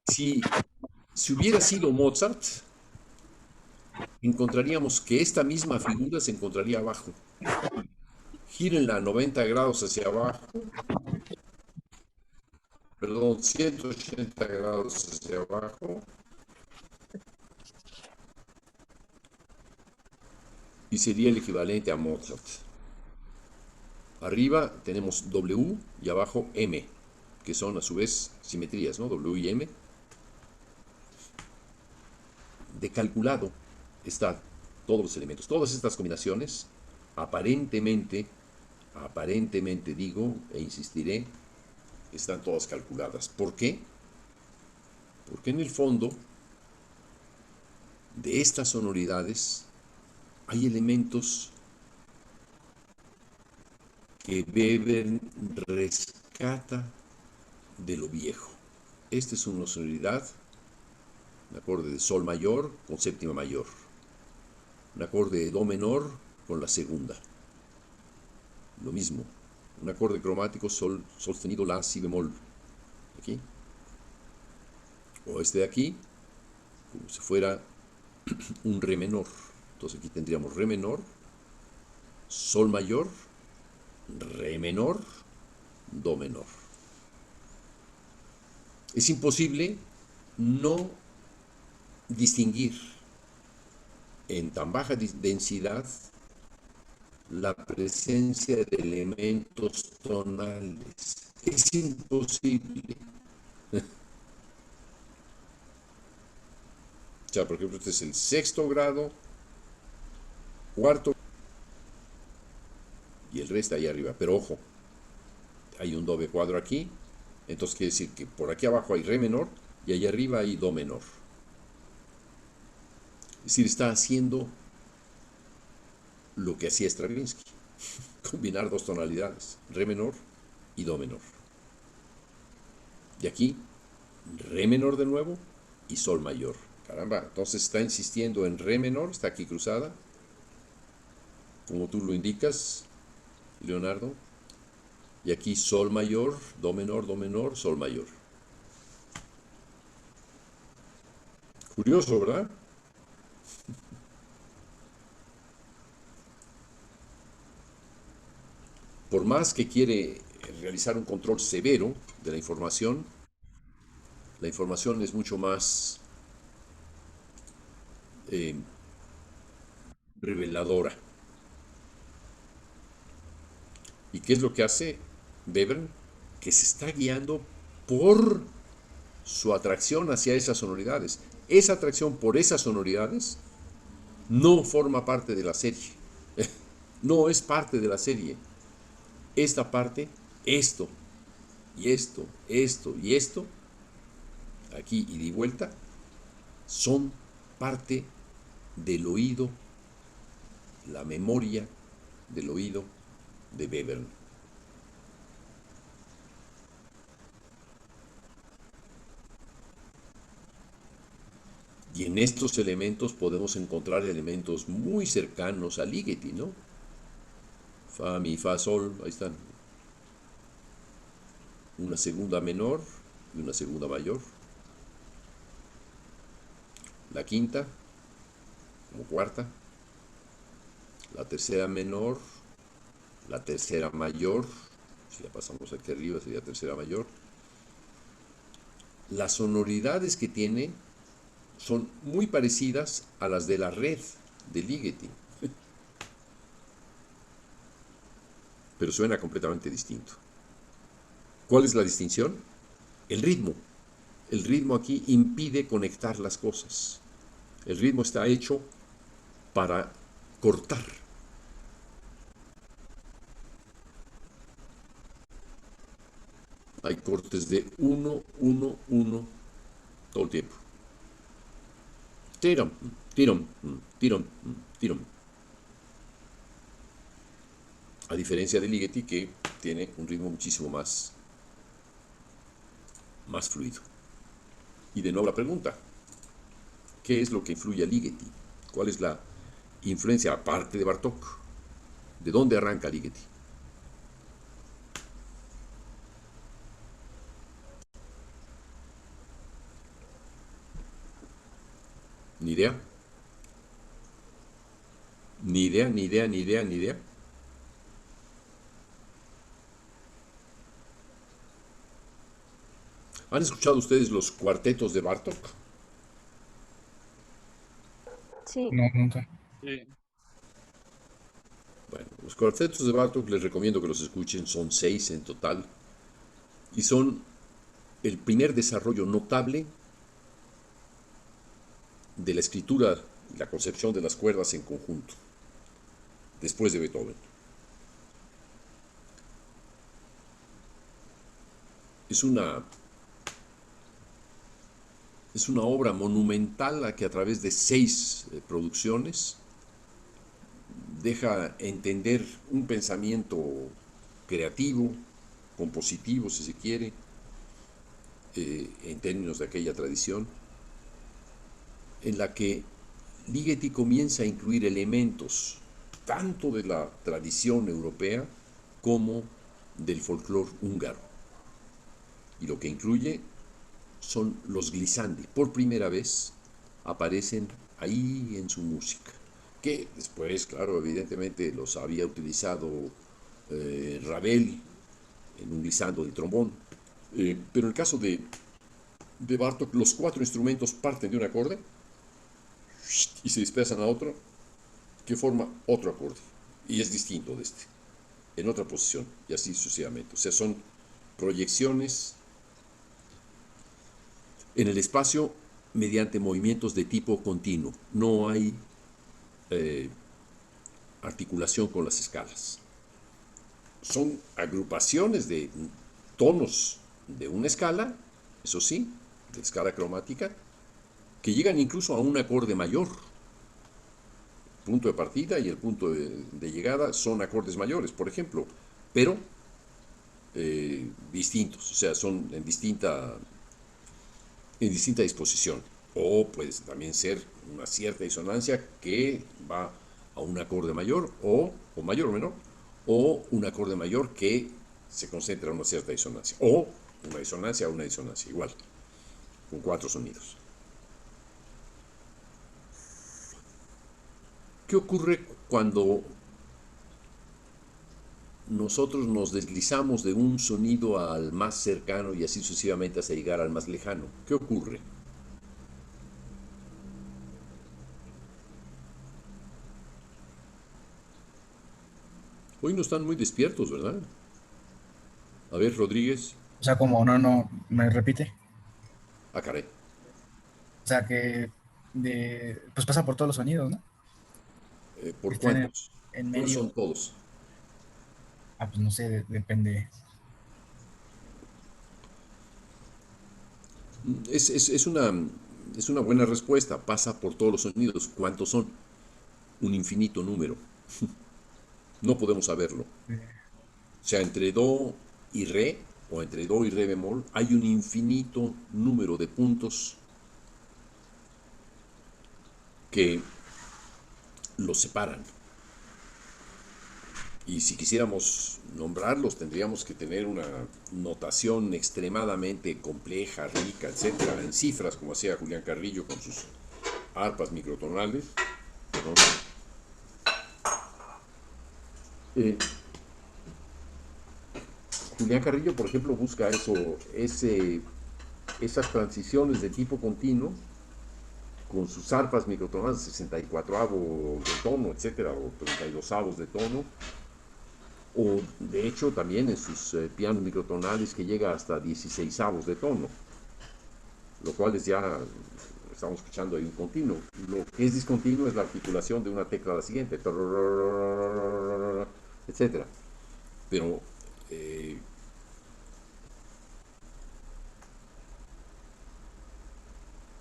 Si hubiera sido Mozart, encontraríamos que esta misma figura se encontraría abajo. Gírenla 90 grados hacia abajo, perdón, 180 grados hacia abajo, y sería el equivalente a Mozart. Arriba tenemos W y abajo M, que son a su vez simetrías, ¿no? W y M. De calculado están todos los elementos. Todas estas combinaciones, aparentemente digo, e insistiré, están todas calculadas. ¿Por qué? Porque en el fondo de estas sonoridades hay elementos que Weber rescata de lo viejo. Esta es una sonoridad, un acorde de sol mayor con séptima mayor, un acorde de do menor con la segunda, lo mismo, un acorde cromático sol sostenido la si bemol, aquí, o este de aquí, como si fuera un re menor. Entonces aquí tendríamos re menor, sol mayor, re menor, do menor. Es imposible no distinguir en tan baja densidad la presencia de elementos tonales. Es imposible. O sea, por ejemplo, este es el sexto grado, cuarto, y el resto ahí arriba. Pero ojo, hay un doble cuadro aquí, entonces quiere decir que por aquí abajo hay re menor y allá arriba hay do menor. Es decir, está haciendo lo que hacía Stravinsky, combinar dos tonalidades, re menor y do menor. Y aquí, re menor de nuevo y sol mayor. Caramba, entonces está insistiendo en re menor, está aquí cruzada, como tú lo indicas, Leonardo. Y aquí sol mayor, do menor, sol mayor. Curioso, ¿verdad? Por más que quiere realizar un control severo de la información es mucho más reveladora. ¿Y qué es lo que hace Webern? Que se está guiando por su atracción hacia esas sonoridades. Esa atracción por esas sonoridades no forma parte de la serie. No es parte de la serie. Esta parte, esto, y esto, esto y esto, aquí y de vuelta, son parte del oído, la memoria del oído de Webern. Y en estos elementos podemos encontrar elementos muy cercanos a Ligeti, ¿no? Fa, mi, fa, sol, ahí están. Una segunda menor y una segunda mayor. La quinta, como cuarta. La tercera menor, la tercera mayor. Si la pasamos aquí arriba sería tercera mayor. Las sonoridades que tiene son muy parecidas a las de la red de Ligeti, pero suena completamente distinto. ¿Cuál es la distinción? El ritmo. El ritmo aquí impide conectar las cosas. El ritmo está hecho para cortar. Hay cortes de 1, 1, 1 todo el tiempo. Tiram, tiram, tiram, tiram. A diferencia de Ligeti, que tiene un ritmo muchísimo más fluido. Y de nuevo la pregunta, ¿qué es lo que influye a Ligeti? ¿Cuál es la influencia aparte de Bartók? ¿De dónde arranca Ligeti? ¿Ni idea? ¿Ni idea, ni idea, ni idea, ni idea? ¿Han escuchado ustedes los cuartetos de Bartók? Sí. No, nunca. Bueno, los cuartetos de Bartók les recomiendo que los escuchen, son 6 en total, y son el primer desarrollo notable de la escritura y la concepción de las cuerdas en conjunto, después de Beethoven. Es una Es una obra monumental que a través de 6 producciones deja entender un pensamiento creativo, compositivo, si se quiere, en términos de aquella tradición, en la que Ligeti comienza a incluir elementos tanto de la tradición europea como del folclore húngaro. Y lo que incluye son los glissandi. Por primera vez aparecen ahí en su música, que después, claro, evidentemente los había utilizado Ravel en un glissando del trombón. Pero en el caso de Bartók, los 4 instrumentos parten de un acorde y se dispersan a otro que forma otro acorde y es distinto de este, en otra posición y así sucesivamente. O sea, son proyecciones en el espacio mediante movimientos de tipo continuo. No hay articulación con las escalas. Son agrupaciones de tonos de una escala, eso sí, de escala cromática, que llegan incluso a un acorde mayor. El punto de partida y el punto de llegada son acordes mayores, por ejemplo, pero distintos, o sea, son en distinta disposición. O puede también ser una cierta disonancia que va a un acorde mayor o mayor o menor, o un acorde mayor que se concentra en una cierta disonancia, o una disonancia a una disonancia, igual, con 4 sonidos. ¿Qué ocurre cuando nosotros nos deslizamos de un sonido al más cercano y así sucesivamente hasta llegar al más lejano? ¿Qué ocurre? Hoy no están muy despiertos, ¿verdad? A ver, Rodríguez. O sea, como no, me repite. Ah, caray. O sea, que pues pasa por todos los sonidos, ¿no? Que ¿Por estén cuántos? en ¿Cuáles medio. son todos? Ah, pues no sé, depende. Es una buena respuesta. Pasa por todos los sonidos. ¿Cuántos son? Un infinito número. No podemos saberlo. O sea, entre do y re, o entre do y re bemol, hay un infinito número de puntos que los separan. Y si quisiéramos nombrarlos, tendríamos que tener una notación extremadamente compleja, rica, etcétera, en cifras, como hacía Julián Carrillo con sus arpas microtonales. Perdón. Julián Carrillo, por ejemplo, busca esas transiciones de tipo continuo con sus arpas microtonales, 64avo de tono, etcétera, o 32avos de tono, o de hecho también en sus pianos microtonales que llega hasta 16avos de tono, lo cual es ya, estamos escuchando ahí un continuo. Lo que es discontinuo es la articulación de una tecla a la siguiente, etcétera. Pero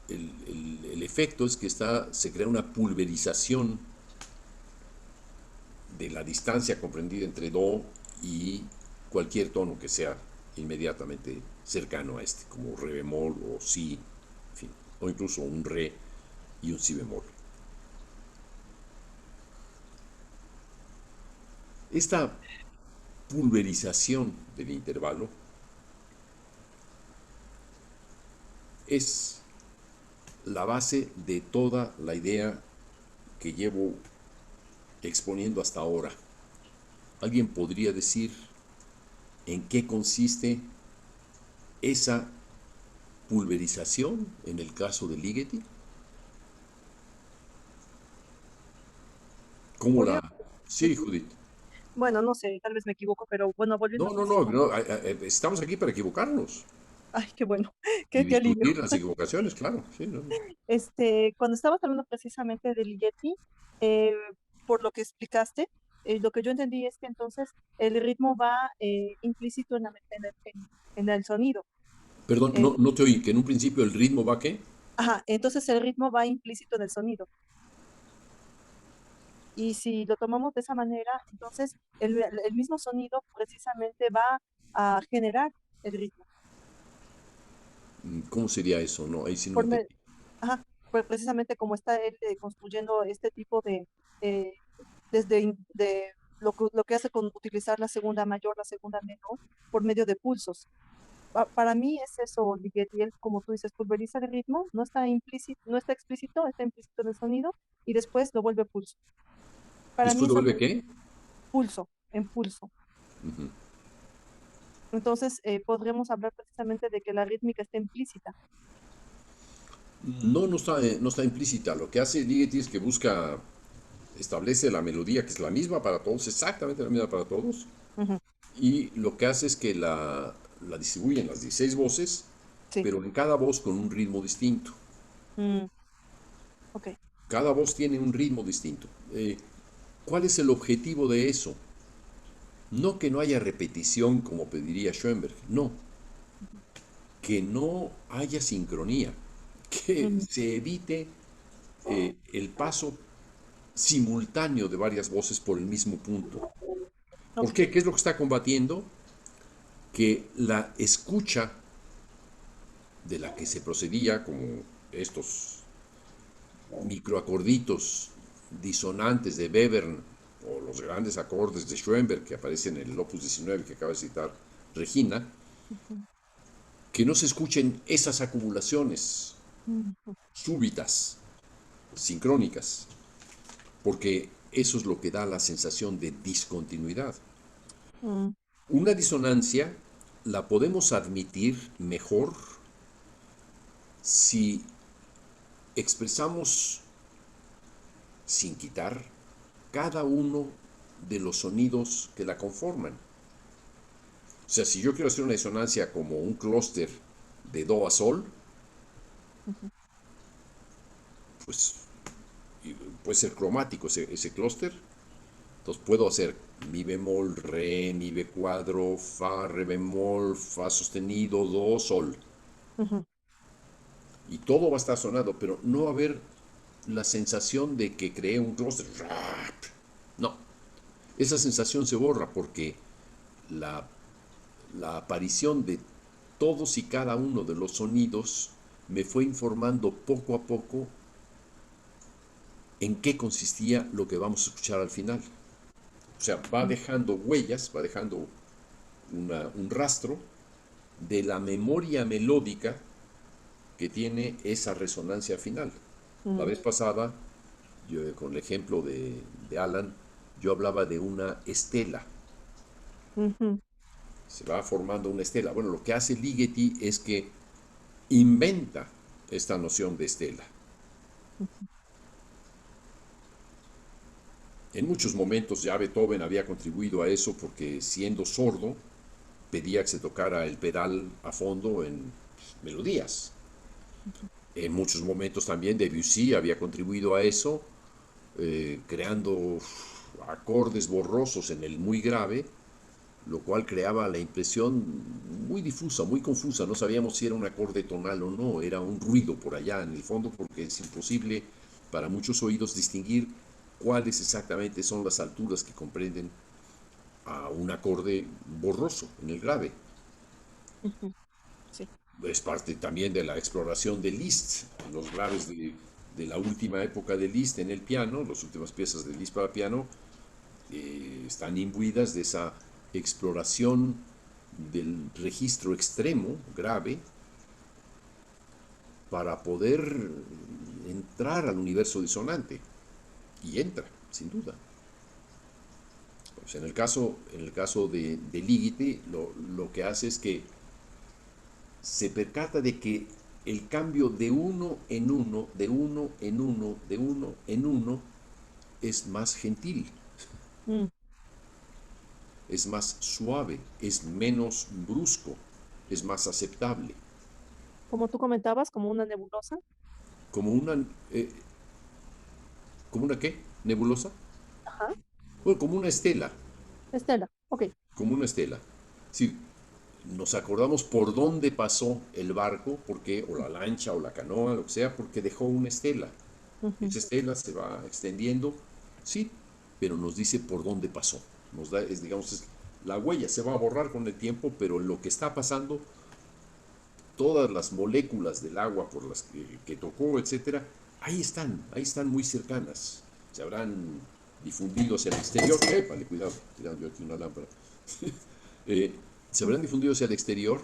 el efecto es que se crea una pulverización de la distancia comprendida entre do y cualquier tono que sea inmediatamente cercano a este, como re bemol o si, en fin, o incluso un re y un si bemol. Esta pulverización del intervalo es la base de toda la idea que llevo exponiendo hasta ahora. ¿Alguien podría decir en qué consiste esa pulverización en el caso de Ligeti? ¿Cómo Podría- la...? Sí, Judith. Bueno, no sé, tal vez me equivoco, pero bueno, volviendo No, al no, no, principio. estamos aquí para equivocarnos Ay, qué bueno, y qué alivio. discutir las equivocaciones, claro. Sí, no, no. Cuando estabas hablando precisamente del Ligeti, eh, por lo que explicaste, lo que yo entendí es que entonces el ritmo va implícito en el sonido. Perdón, Eh, no te oí, que en un principio el ritmo va ¿qué? Ajá, entonces el ritmo va implícito en el sonido. Y si lo tomamos de esa manera, entonces el mismo sonido precisamente va a generar el ritmo. ¿Cómo sería eso? No, ahí sí no Por me- entendí. ajá, pues precisamente como está él construyendo este tipo eh, de lo que hace con utilizar la segunda mayor, la segunda menor, por medio de pulsos. Para mí es eso, Ligeti, él, como tú dices, pulveriza el ritmo, no está implícito, no está explícito, está implícito en el sonido, y después lo vuelve pulso. Para mí ¿Después lo eso vuelve qué? pulso, en pulso. Ujú. Entonces, podríamos hablar precisamente de que la rítmica está implícita. No, no está implícita. Lo que hace Ligeti es que busca, establece la melodía que es la misma para todos, exactamente la misma para todos, Ujú. y lo que hace es que la distribuye en las 16 voces, Sí. pero en cada voz con un ritmo distinto. Mm, ok. Cada voz tiene un ritmo distinto. ¿Cuál es el objetivo de eso? No que no haya repetición como pediría Schoenberg, no, que no haya sincronía, que Ujú. se evite el paso simultáneo de varias voces por el mismo punto. ¿Por Ok. qué? ¿Qué es lo que está combatiendo? Que la escucha de la que se procedía, como estos microacorditos disonantes de Webern o los grandes acordes de Schoenberg que aparecen en el Opus 19 que acaba de citar Regina, Ujú. que no se escuchen esas acumulaciones Ujú. súbitas, sincrónicas, porque eso es lo que da la sensación de discontinuidad. Mm, Una disonancia la podemos admitir mejor si expresamos sin quitar cada uno de los sonidos que la conforman. O sea, si yo quiero hacer una disonancia como un clúster de do a sol, ujú. pues puede ser cromático ese clúster. Entonces puedo hacer mi bemol, re, mi be cuadro, fa, re bemol, fa sostenido, do, sol. Ujú. Y todo va a estar sonado, pero no va a haber la sensación de que creé un clúster. No, esa sensación se borra porque la, la aparición de todos y cada uno de los sonidos me fue informando poco a poco en qué consistía lo que vamos a escuchar al final. O sea, va dejando huellas, va dejando un rastro de la memoria melódica que tiene esa resonancia final. La Mm, vez pasada, con el ejemplo de Alan, yo hablaba de una estela. ujú. Se va formando una estela. Bueno, lo que hace Ligeti es que inventa esta noción de estela. En muchos momentos ya Beethoven había contribuido a eso porque siendo sordo pedía que se tocara el pedal a fondo en melodías. En muchos momentos también Debussy había contribuido a eso, creando acordes borrosos en el muy grave, lo cual creaba la impresión muy difusa, muy confusa. No sabíamos si era un acorde tonal o no, era un ruido por allá en el fondo, porque es imposible para muchos oídos distinguir cuáles exactamente son las alturas que comprenden a un acorde borroso en el grave. Ujú. Sí. Es parte también de la exploración de Liszt, los graves de la última época de Liszt en el piano, las últimas piezas de Liszt para piano, están imbuidas de esa exploración del registro extremo, grave, para poder entrar al universo disonante. Y entra, sin duda. O sea, en el caso de Ligeti, lo que hace es que se percata de que el cambio de uno en uno, de uno en uno, de uno en uno, es más gentil, Mm. es más suave, es menos brusco, es más aceptable. Como tú comentabas, como una nebulosa. Como una, eh, ¿como una qué? ¿Nebulosa? Ajá. Bueno, como una estela, Estela. Ok. como una estela. Sí, nos acordamos por dónde pasó el barco, porque, o la lancha, o la canoa, lo que sea, porque dejó una estela. Esa estela se va extendiendo, sí, pero nos dice por dónde pasó. Nos da, digamos, la huella se va a borrar con el tiempo, pero lo que está pasando, todas las moléculas del agua por las que tocó, etcétera, ahí están muy cercanas. Se habrán difundido hacia el exterior. Vale, cuidado, tirando yo aquí una lámpara. Eh, se habrán difundido hacia el exterior,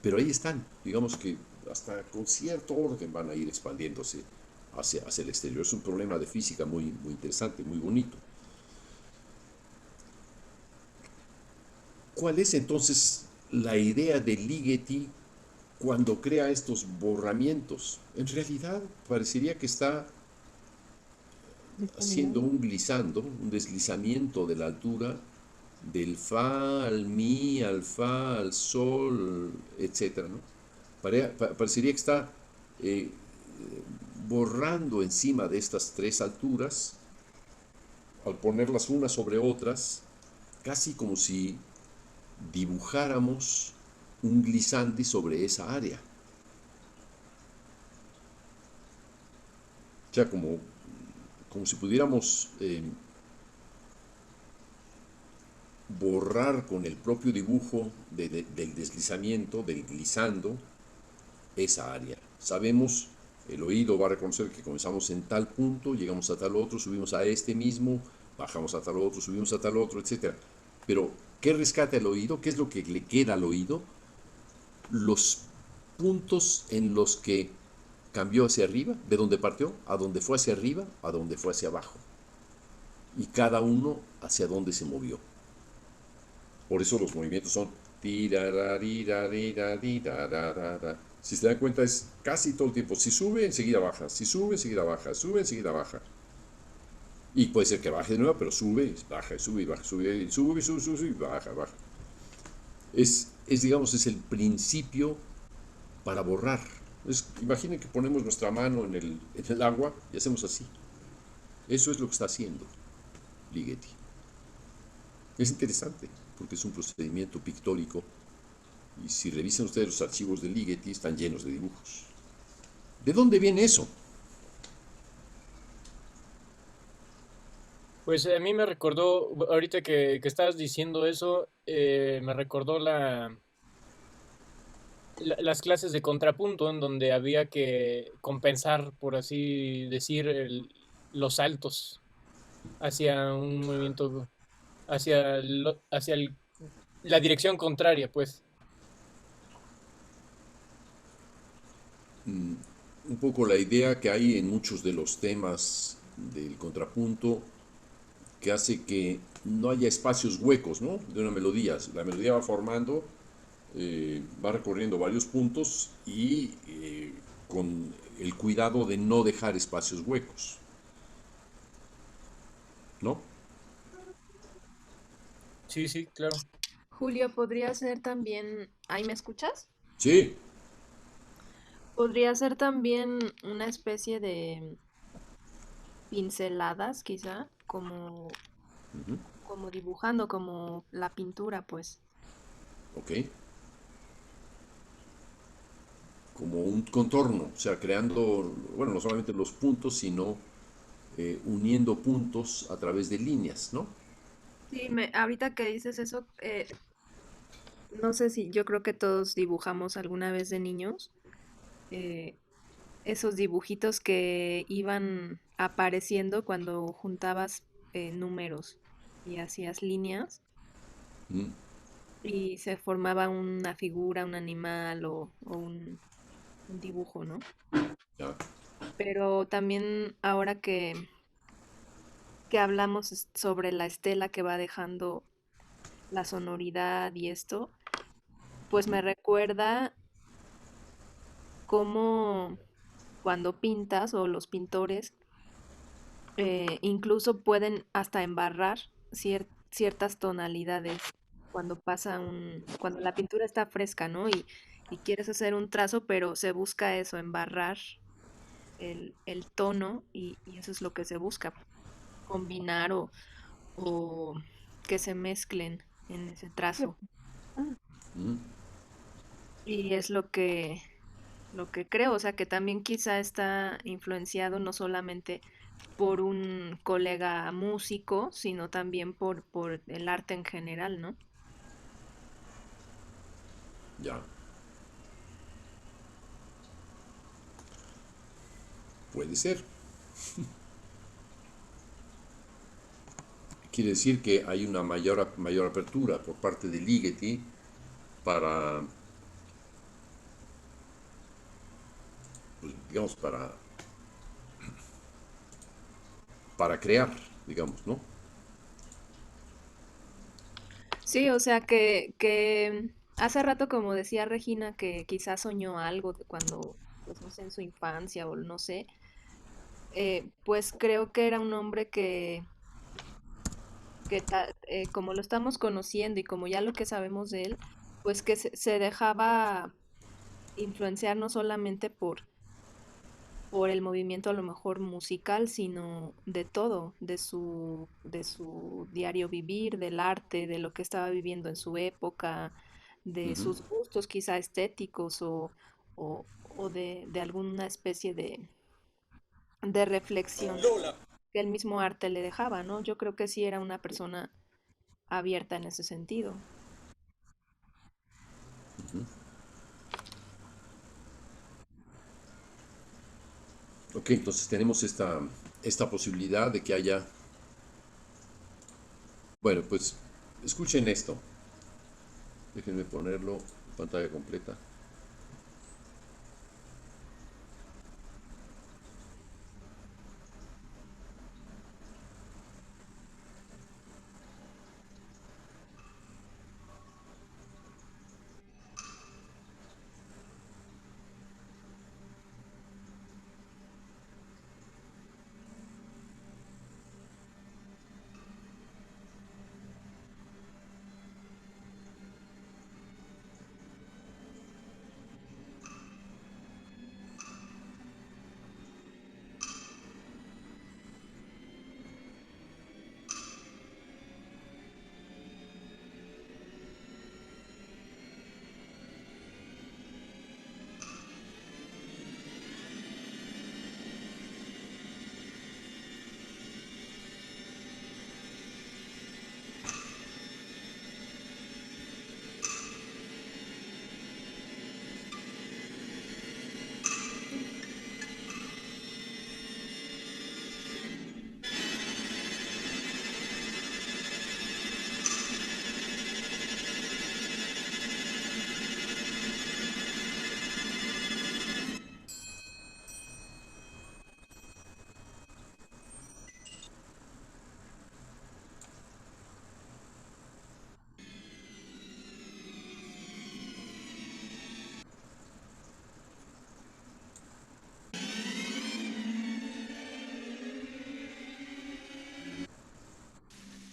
pero ahí están. Digamos que hasta con cierto orden van a ir expandiéndose hacia el exterior. Es un problema de física muy, muy interesante, muy bonito. ¿Cuál es entonces la idea de Ligeti cuando crea estos borramientos? En realidad parecería que está haciendo un glissando, un deslizamiento de la altura del fa al mi, al fa, al sol, etcétera, ¿no? Parecería que está eh, borrando encima de estas tres alturas, al ponerlas unas sobre otras, casi como si dibujáramos un glissandi sobre esa área. O sea, como si pudiéramos borrar con el propio dibujo del deslizamiento, del glissando, esa área. Sabemos, el oído va a reconocer que comenzamos en tal punto, llegamos a tal otro, subimos a este mismo, bajamos a tal otro, subimos a tal otro, etc. Pero, ¿qué rescata el oído? ¿Qué es lo que le queda al oído? Los puntos en los que cambió hacia arriba, de donde partió, a donde fue hacia arriba, a donde fue hacia abajo. Y cada uno hacia donde se movió. Por eso los movimientos son si se dan cuenta es casi todo el tiempo. Si sube, enseguida baja. Si sube, enseguida baja. Sube, enseguida baja. Y puede ser que baje de nuevo, pero sube, baja, sube y baja. Sube, sube, sube, sube, sube y baja, baja. Digamos, es el principio para borrar. Imaginen que ponemos nuestra mano en el agua y hacemos así. Eso es lo que está haciendo Ligeti. Es interesante, porque es un procedimiento pictórico. Y si revisan ustedes los archivos de Ligeti, están llenos de dibujos. ¿De dónde viene eso? Pues a mí me recordó, ahorita que estabas diciendo eso, me recordó las clases de contrapunto en donde había que compensar, por así decir, los saltos hacia un movimiento, hacia la dirección contraria, pues. Un poco la idea que hay en muchos de los temas del contrapunto que hace que no haya espacios huecos, ¿no? De una melodía. La melodía va formando, va recorriendo varios puntos y con el cuidado de no dejar espacios huecos, ¿no? Sí, sí, claro. Julio, podría ser también... ¿Ahí me escuchas? Sí. Podría ser también una especie de pinceladas, quizá, como dibujando, como la pintura, pues. Ok. Como un contorno, o sea, creando, bueno, no solamente los puntos, sino uniendo puntos a través de líneas, ¿no? Sí, ahorita que dices eso, no sé si yo creo que todos dibujamos alguna vez de niños, eh, esos dibujitos que iban apareciendo cuando juntabas números y hacías líneas Mm, y se formaba una figura, un animal o un dibujo, ¿no? ya. Pero también ahora que hablamos sobre la estela que va dejando la sonoridad y esto, pues me recuerda cómo cuando pintas o los pintores incluso pueden hasta embarrar ciertas tonalidades cuando la pintura está fresca, ¿no? Y quieres hacer un trazo, pero se busca eso, embarrar el tono y eso es lo que se busca, combinar o que se mezclen en ese trazo. Mm, Y es lo que creo, o sea, que también quizá está influenciado no solamente por un colega músico, sino también por el arte en general, ¿no? ya, puede ser. Quiere decir que hay una mayor apertura por parte de Ligeti para, pues, digamos, para crear, digamos, ¿no? Sí, o sea que hace rato, como decía Regina, que quizás soñó algo cuando, pues no sé, en su infancia o no sé, pues creo que era un hombre como lo estamos conociendo y como ya lo que sabemos de él, pues que se dejaba influenciar no solamente por el movimiento a lo mejor musical, sino de todo, de su diario vivir, del arte, de lo que estaba viviendo en su época, de Ujú, sus gustos quizá estéticos o de alguna especie de reflexión que el mismo arte le dejaba, ¿no? Yo creo que sí era una persona abierta en ese sentido. ujú. Ok, entonces tenemos esta posibilidad de que haya, bueno, pues escuchen esto, déjenme ponerlo en pantalla completa.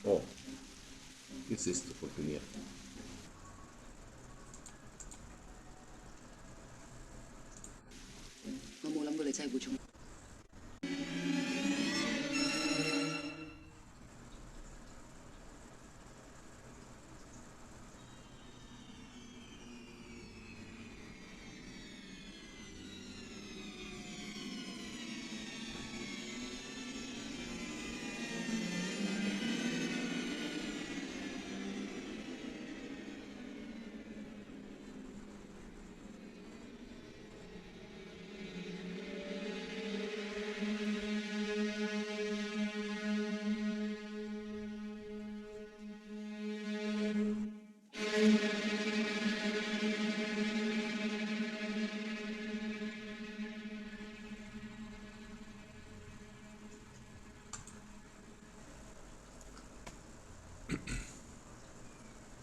Oh, ¿qué es esto? Porquería.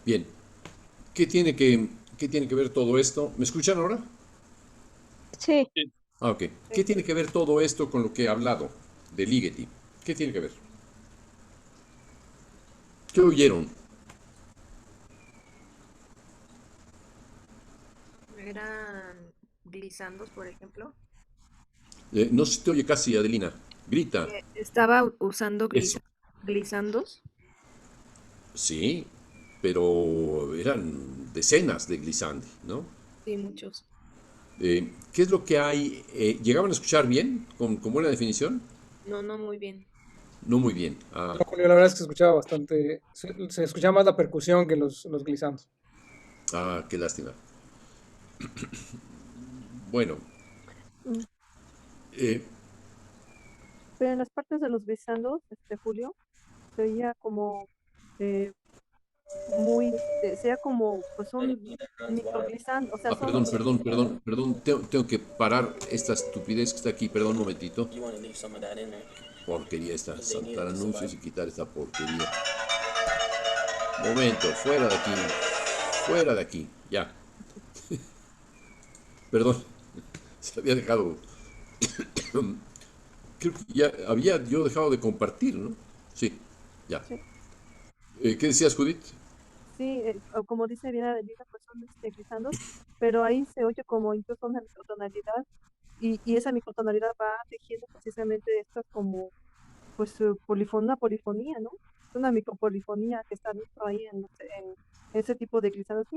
Bien, ¿qué tiene que ver todo esto? ¿Me escuchan ahora? Sí. Sí. Ah, ok. ¿Qué tiene que ver todo esto con lo que he hablado de Ligeti? ¿Qué tiene que ver? ¿Qué oyeron? Eran glisandos, por ejemplo. No se te oye casi, Adelina. Grita. Estaba usando Eso. glisandos. Sí, pero eran decenas de glissandi, ¿no? Sí, muchos. ¿Qué es lo que hay? ¿Llegaban a escuchar bien? ¿Con buena definición? No, no muy bien. No muy bien. No, Julio, la verdad es que se escuchaba bastante, se escuchaba más la percusión que los glisandos. Qué lástima. Bueno, Mm. eh, Pero en las partes de los guisandos, Julio, se oía como muy, sea como, pues son microglisandos, o sea, son, perdón. Tengo que parar esta estupidez que está aquí. Perdón un momentito. Porquería esta. Saltar anuncios y quitar esta porquería. Momento, fuera de aquí. Fuera de aquí. Ya. Perdón. Se había dejado. Creo que ya había yo dejado de compartir, ¿no? Sí, ya. sí, ¿Qué decías, Judith? sí, o como dice bien Adelina, pues son guisandos, pero ahí se oye como incluso una microtonalidad, y esa microtonalidad va tejiendo precisamente estas como, pues, polifonía, ¿no? Es una micropolifonía que está dentro ahí en ese tipo de guisandos.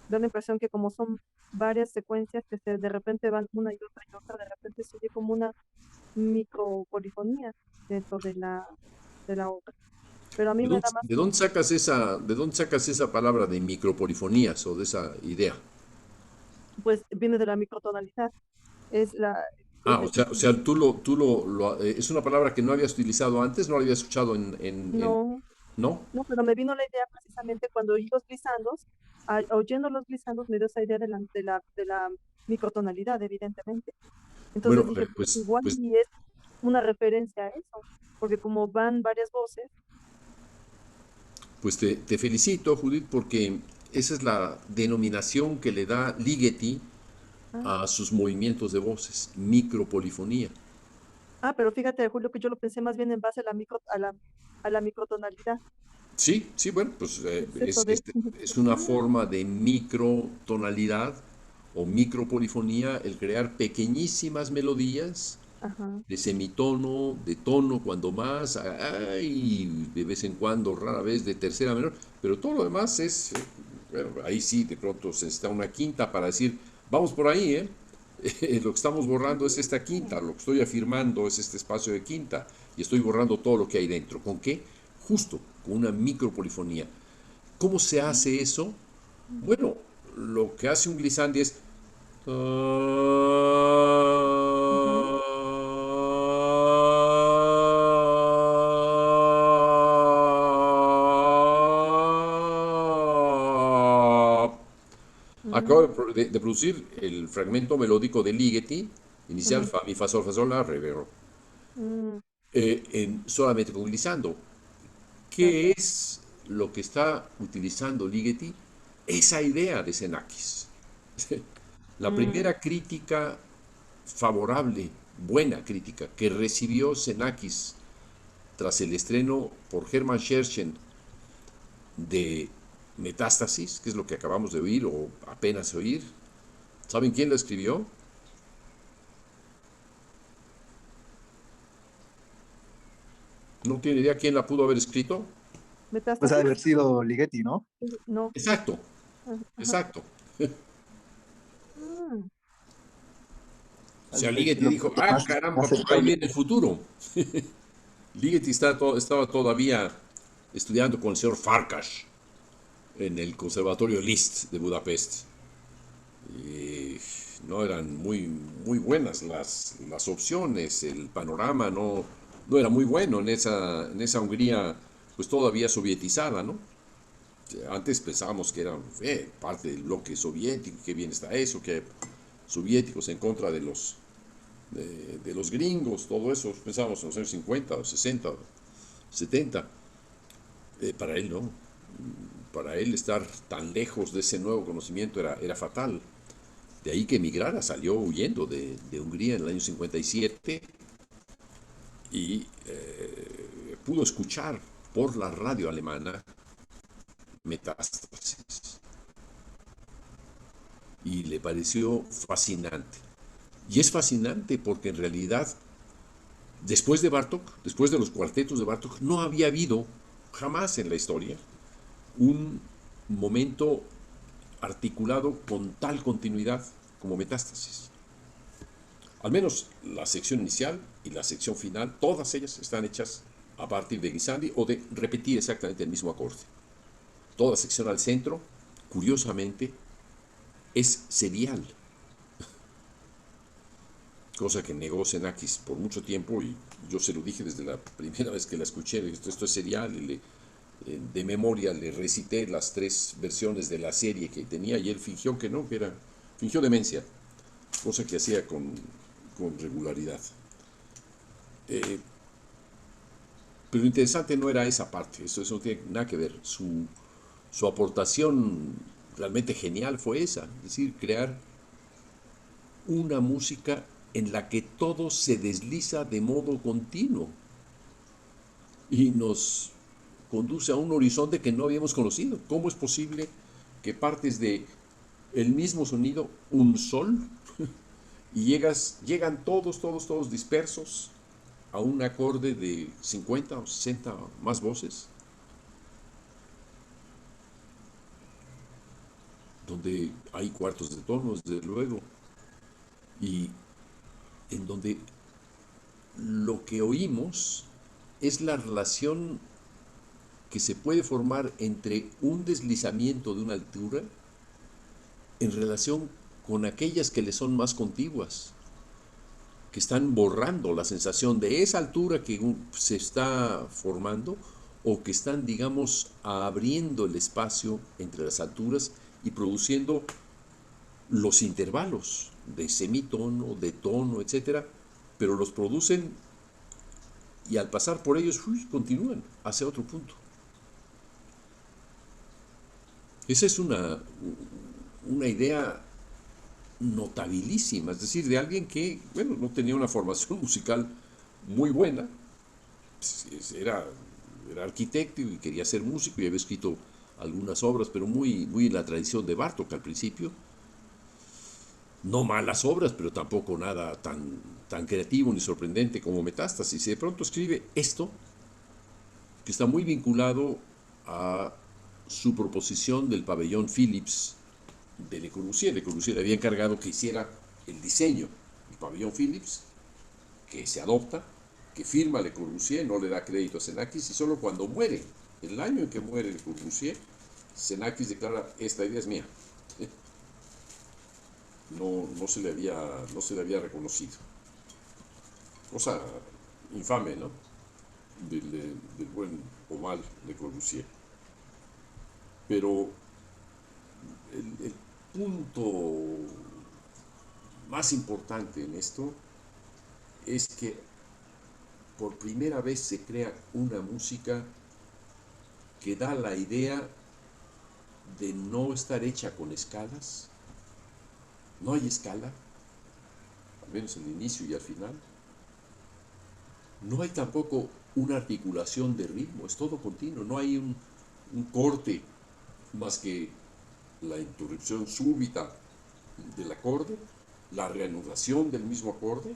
Da la impresión que como son varias secuencias que de repente van una y otra, de repente se oye como una micropolifonía dentro de la obra. Pero a mí me da más, De dónde sacas esa palabra de micropolifonías o de esa idea? pues viene de la microtonalidad. Es la, es O sea, es una palabra que no habías utilizado antes, no la habías escuchado no, ¿no? no, pero me vino la idea precisamente cuando oí los glisandos, oyendo los glisandos me dio esa idea de la microtonalidad, evidentemente. Entonces Bueno, dije, pues igual y es una referencia a eso, porque como van varias voces. Pues te felicito, Judith, porque esa es la denominación que le da Ligeti a sus movimientos de voces, micropolifonía. Pero fíjate, Julio, que yo lo pensé más bien en base a la microtonalidad. Sí, bueno, pues Es eso de... es una forma de microtonalidad o micropolifonía, el crear pequeñísimas melodías Ajá. de semitono, de tono cuando más, y de vez en cuando, rara vez de tercera menor, pero todo lo demás es, bueno, ahí sí, de pronto se necesita una quinta para decir, vamos por ahí, ¿eh? Lo que estamos borrando es esta quinta, lo que estoy afirmando es este espacio de quinta, y estoy borrando todo lo que hay dentro. ¿Con qué? Justo, con una micropolifonía. ¿Cómo se hace eso? Bueno, lo que hace un glissandi es... Acabo de producir el fragmento melódico de Ligeti, inicial, fa, mi, fa, sol, la, re, re, solamente con glissando. ¿Qué es lo que está utilizando Ligeti? Esa idea de Xenakis. La primera crítica favorable, buena crítica, que recibió Xenakis tras el estreno por Hermann Scherchen de Metástasis, que es lo que acabamos de oír o apenas oír. ¿Saben quién la escribió? ¿No tiene idea quién la pudo haber escrito? Pues ha de haber sido Ligeti, ¿no? No. Exacto, exacto. O sea, Ligeti dijo, caramba, pues ahí viene el futuro. Ligeti estaba todavía estudiando con el señor Farkas en el Conservatorio Liszt de Budapest. Y no eran muy buenas las opciones, el panorama no era muy bueno en esa Hungría, pues todavía sovietizada, ¿no? Antes pensábamos que era parte del bloque soviético, que bien está eso, que soviéticos en contra de los gringos, todo eso, pensábamos en los años 50, 60, 70. Para él no. Para él estar tan lejos de ese nuevo conocimiento era fatal. De ahí que emigrara, salió huyendo de Hungría en el año 57 y pudo escuchar por la radio alemana Metástasis. Y le pareció fascinante. Y es fascinante porque en realidad, después de Bartók, después de los cuartetos de Bartók, no había habido jamás en la historia un momento articulado con tal continuidad como Metástasis. Al menos la sección inicial y la sección final, todas ellas están hechas a partir de glissandi o de repetir exactamente el mismo acorde. Toda sección al centro, curiosamente, es serial, cosa que negó Xenakis por mucho tiempo, y yo se lo dije desde la primera vez que la escuché, le dije, esto es serial, y de memoria le recité las 3 versiones de la serie que tenía, y él fingió que no, fingió demencia, cosa que hacía con regularidad. Pero lo interesante no era esa parte, eso no tiene nada que ver. Su aportación realmente genial fue esa, es decir, crear una música en la que todo se desliza de modo continuo y nos conduce a un horizonte que no habíamos conocido. ¿Cómo es posible que partes de el mismo sonido, un sol, y llegan todos dispersos a un acorde de 50 o 60 más voces, donde hay cuartos de tonos, desde luego, y en donde lo que oímos es la relación que se puede formar entre un deslizamiento de una altura en relación con aquellas que le son más contiguas, que están borrando la sensación de esa altura que se está formando, o que están, digamos, abriendo el espacio entre las alturas y produciendo los intervalos de semitono, de tono, etcétera, pero los producen y al pasar por ellos continúan hacia otro punto. Esa es una idea notabilísima, es decir, de alguien que, bueno, no tenía una formación musical muy buena, era arquitecto y quería ser músico y había escrito algunas obras, pero muy en la tradición de Bartók al principio. No malas obras, pero tampoco nada tan creativo ni sorprendente como Metástasis. Y de pronto escribe esto, que está muy vinculado a su proposición del pabellón Philips de Le Corbusier. Le Corbusier le había encargado que hiciera el diseño del pabellón Philips, que se adopta, que firma Le Corbusier, no le da crédito a Xenakis, y solo cuando muere, el año en que muere Le Corbusier, Xenakis declara, esta idea es mía. No se le había reconocido. Cosa infame, ¿no? Del buen o mal Le Corbusier. Pero el punto más importante en esto es que por primera vez se crea una música que da la idea de no estar hecha con escalas. No hay escala, al menos en el inicio y al final. No hay tampoco una articulación de ritmo, es todo continuo. No hay un corte más que la interrupción súbita del acorde, la reanudación del mismo acorde.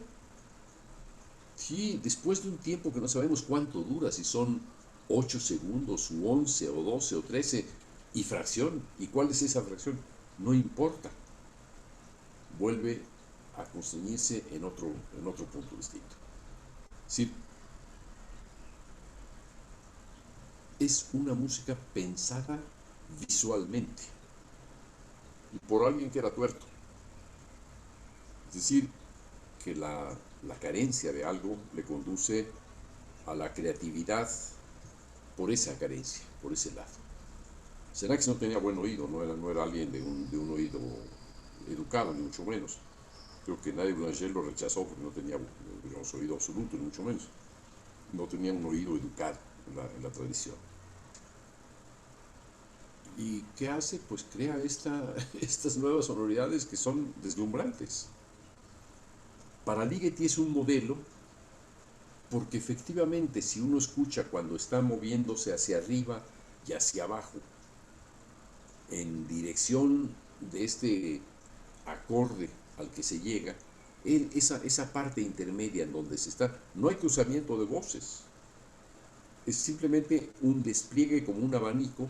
Sí, después de un tiempo que no sabemos cuánto dura, si son 8 segundos, u 11, o 12, o 13, y fracción. ¿Y cuál es esa fracción? No importa. Vuelve a consumirse en otro punto distinto. Es decir, es una música pensada visualmente y por alguien que era tuerto. Es decir, que la carencia de algo le conduce a la creatividad por esa carencia, por ese lado. Xenakis no tenía buen oído, no era alguien de un oído educado, ni mucho menos. Creo que Nadia Boulanger lo rechazó porque no tenía oído absoluto, ni mucho menos. No tenía un oído educado en la tradición. ¿Y qué hace? Pues crea estas nuevas sonoridades que son deslumbrantes. Para Ligeti es un modelo porque efectivamente si uno escucha cuando está moviéndose hacia arriba y hacia abajo en dirección de este acorde al que se llega, esa parte intermedia en donde se está, no hay cruzamiento de voces, es simplemente un despliegue como un abanico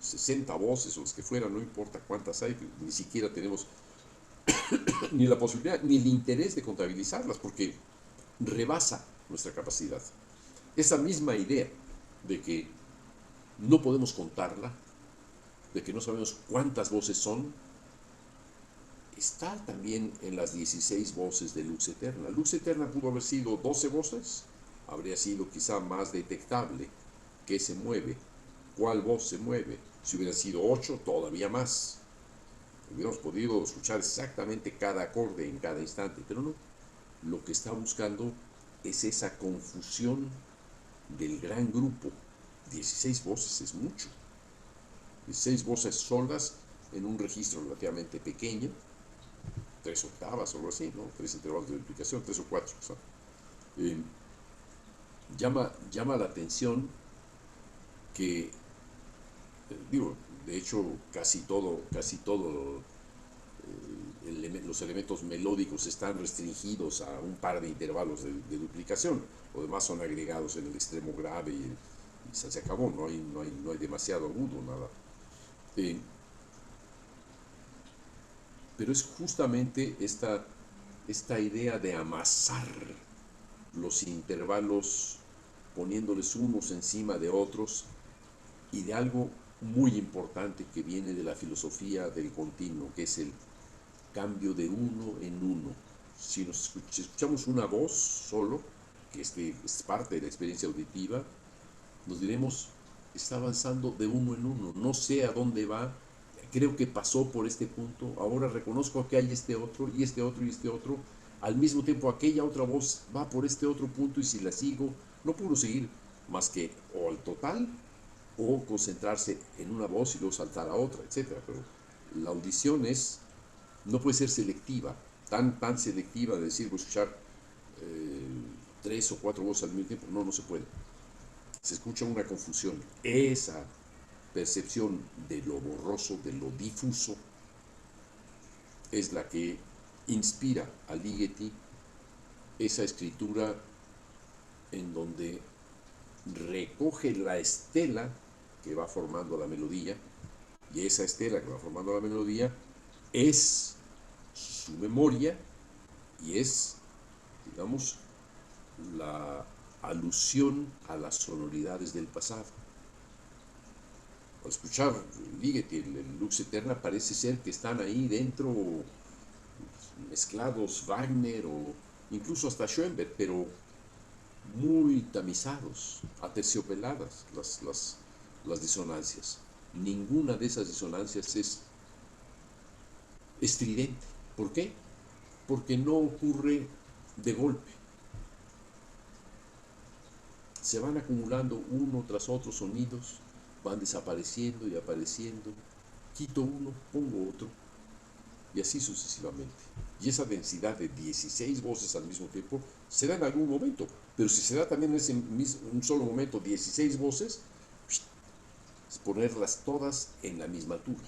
60 voces o las que fueran, no importa cuántas hay, ni siquiera tenemos ni la posibilidad ni el interés de contabilizarlas porque rebasa nuestra capacidad. Esa misma idea de que no podemos contarla, de que no sabemos cuántas voces son, está también en las 16 voces de Lux Eterna. Lux Eterna pudo haber sido 12 voces, habría sido quizá más detectable qué se mueve, cuál voz se mueve. Si hubiera sido 8, todavía más. Hubiéramos podido escuchar exactamente cada acorde en cada instante, pero no. Lo que está buscando es esa confusión del gran grupo. 16 voces es mucho. 16 voces solas en un registro relativamente pequeño, 3 octavas o algo así, ¿no? 3 intervalos de duplicación, 3 o 4. O sea, llama la atención que, digo, de hecho, casi todo los elementos melódicos están restringidos a un par de intervalos de duplicación, los demás son agregados en el extremo grave y se acabó, no hay demasiado agudo, nada. Pero es justamente esta idea de amasar los intervalos poniéndoles unos encima de otros y de algo muy importante que viene de la filosofía del continuo, que es el cambio de uno en uno. Si escuchamos una voz solo, que es parte de la experiencia auditiva, nos diremos, está avanzando de uno en uno, no sé a dónde va, creo que pasó por este punto, ahora reconozco que hay este otro, y este otro, y este otro, al mismo tiempo aquella otra voz va por este otro punto, y si la sigo, no puedo seguir más que o al total, o concentrarse en una voz y luego saltar a otra, etc. Pero la audición no puede ser selectiva, tan selectiva de decir, voy a escuchar 3 o 4 voces al mismo tiempo, no se puede. Se escucha una confusión. Esa percepción de lo borroso, de lo difuso, es la que inspira a Ligeti esa escritura en donde recoge la estela que va formando la melodía, y esa estela que va formando la melodía es su memoria y es, digamos, la alusión a las sonoridades del pasado. Al escuchar Ligeti, el Lux Eterna, parece ser que están ahí dentro mezclados Wagner o incluso hasta Schoenberg, pero muy tamizados, aterciopeladas las disonancias. Ninguna de esas disonancias es estridente. ¿Por qué? Porque no ocurre de golpe. Se van acumulando uno tras otro sonidos, van desapareciendo y apareciendo, quito uno, pongo otro, y así sucesivamente. Y esa densidad de 16 voces al mismo tiempo se da en algún momento, pero si se da también en un solo momento 16 voces, es ponerlas todas en la misma altura.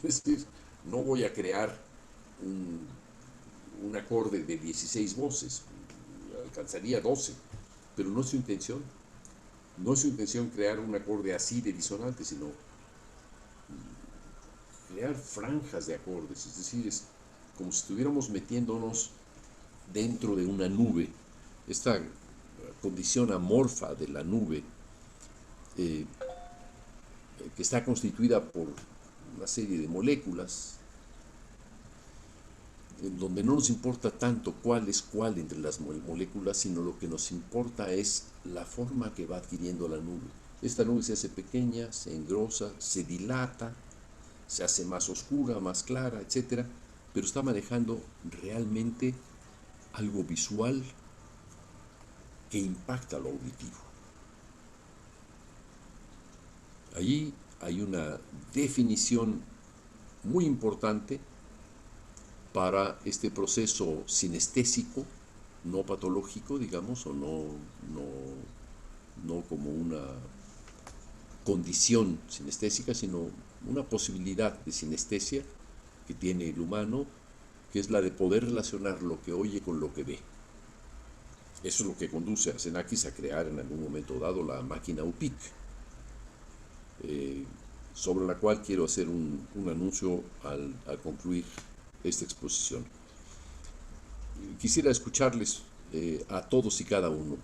Es decir, no voy a crear un acorde de 16 voces, alcanzaría 12, pero no es su intención. No es su intención crear un acorde así de disonante, sino crear franjas de acordes, es decir, es como si estuviéramos metiéndonos dentro de una nube. Esta condición amorfa de la nube, que está constituida por una serie de moléculas, en donde no nos importa tanto cuál es cuál entre las moléculas, sino lo que nos importa es la forma que va adquiriendo la nube. Esta nube se hace pequeña, se engrosa, se dilata, se hace más oscura, más clara, etc. Pero está manejando realmente algo visual que impacta lo auditivo. Allí hay una definición muy importante para este proceso sinestésico, no patológico, digamos, o no como una condición sinestésica, sino una posibilidad de sinestesia que tiene el humano, que es la de poder relacionar lo que oye con lo que ve. Eso es lo que conduce a Xenakis a crear en algún momento dado la máquina UPIC, sobre la cual quiero hacer un anuncio al concluir esta exposición. Quisiera escucharles a todos y cada uno.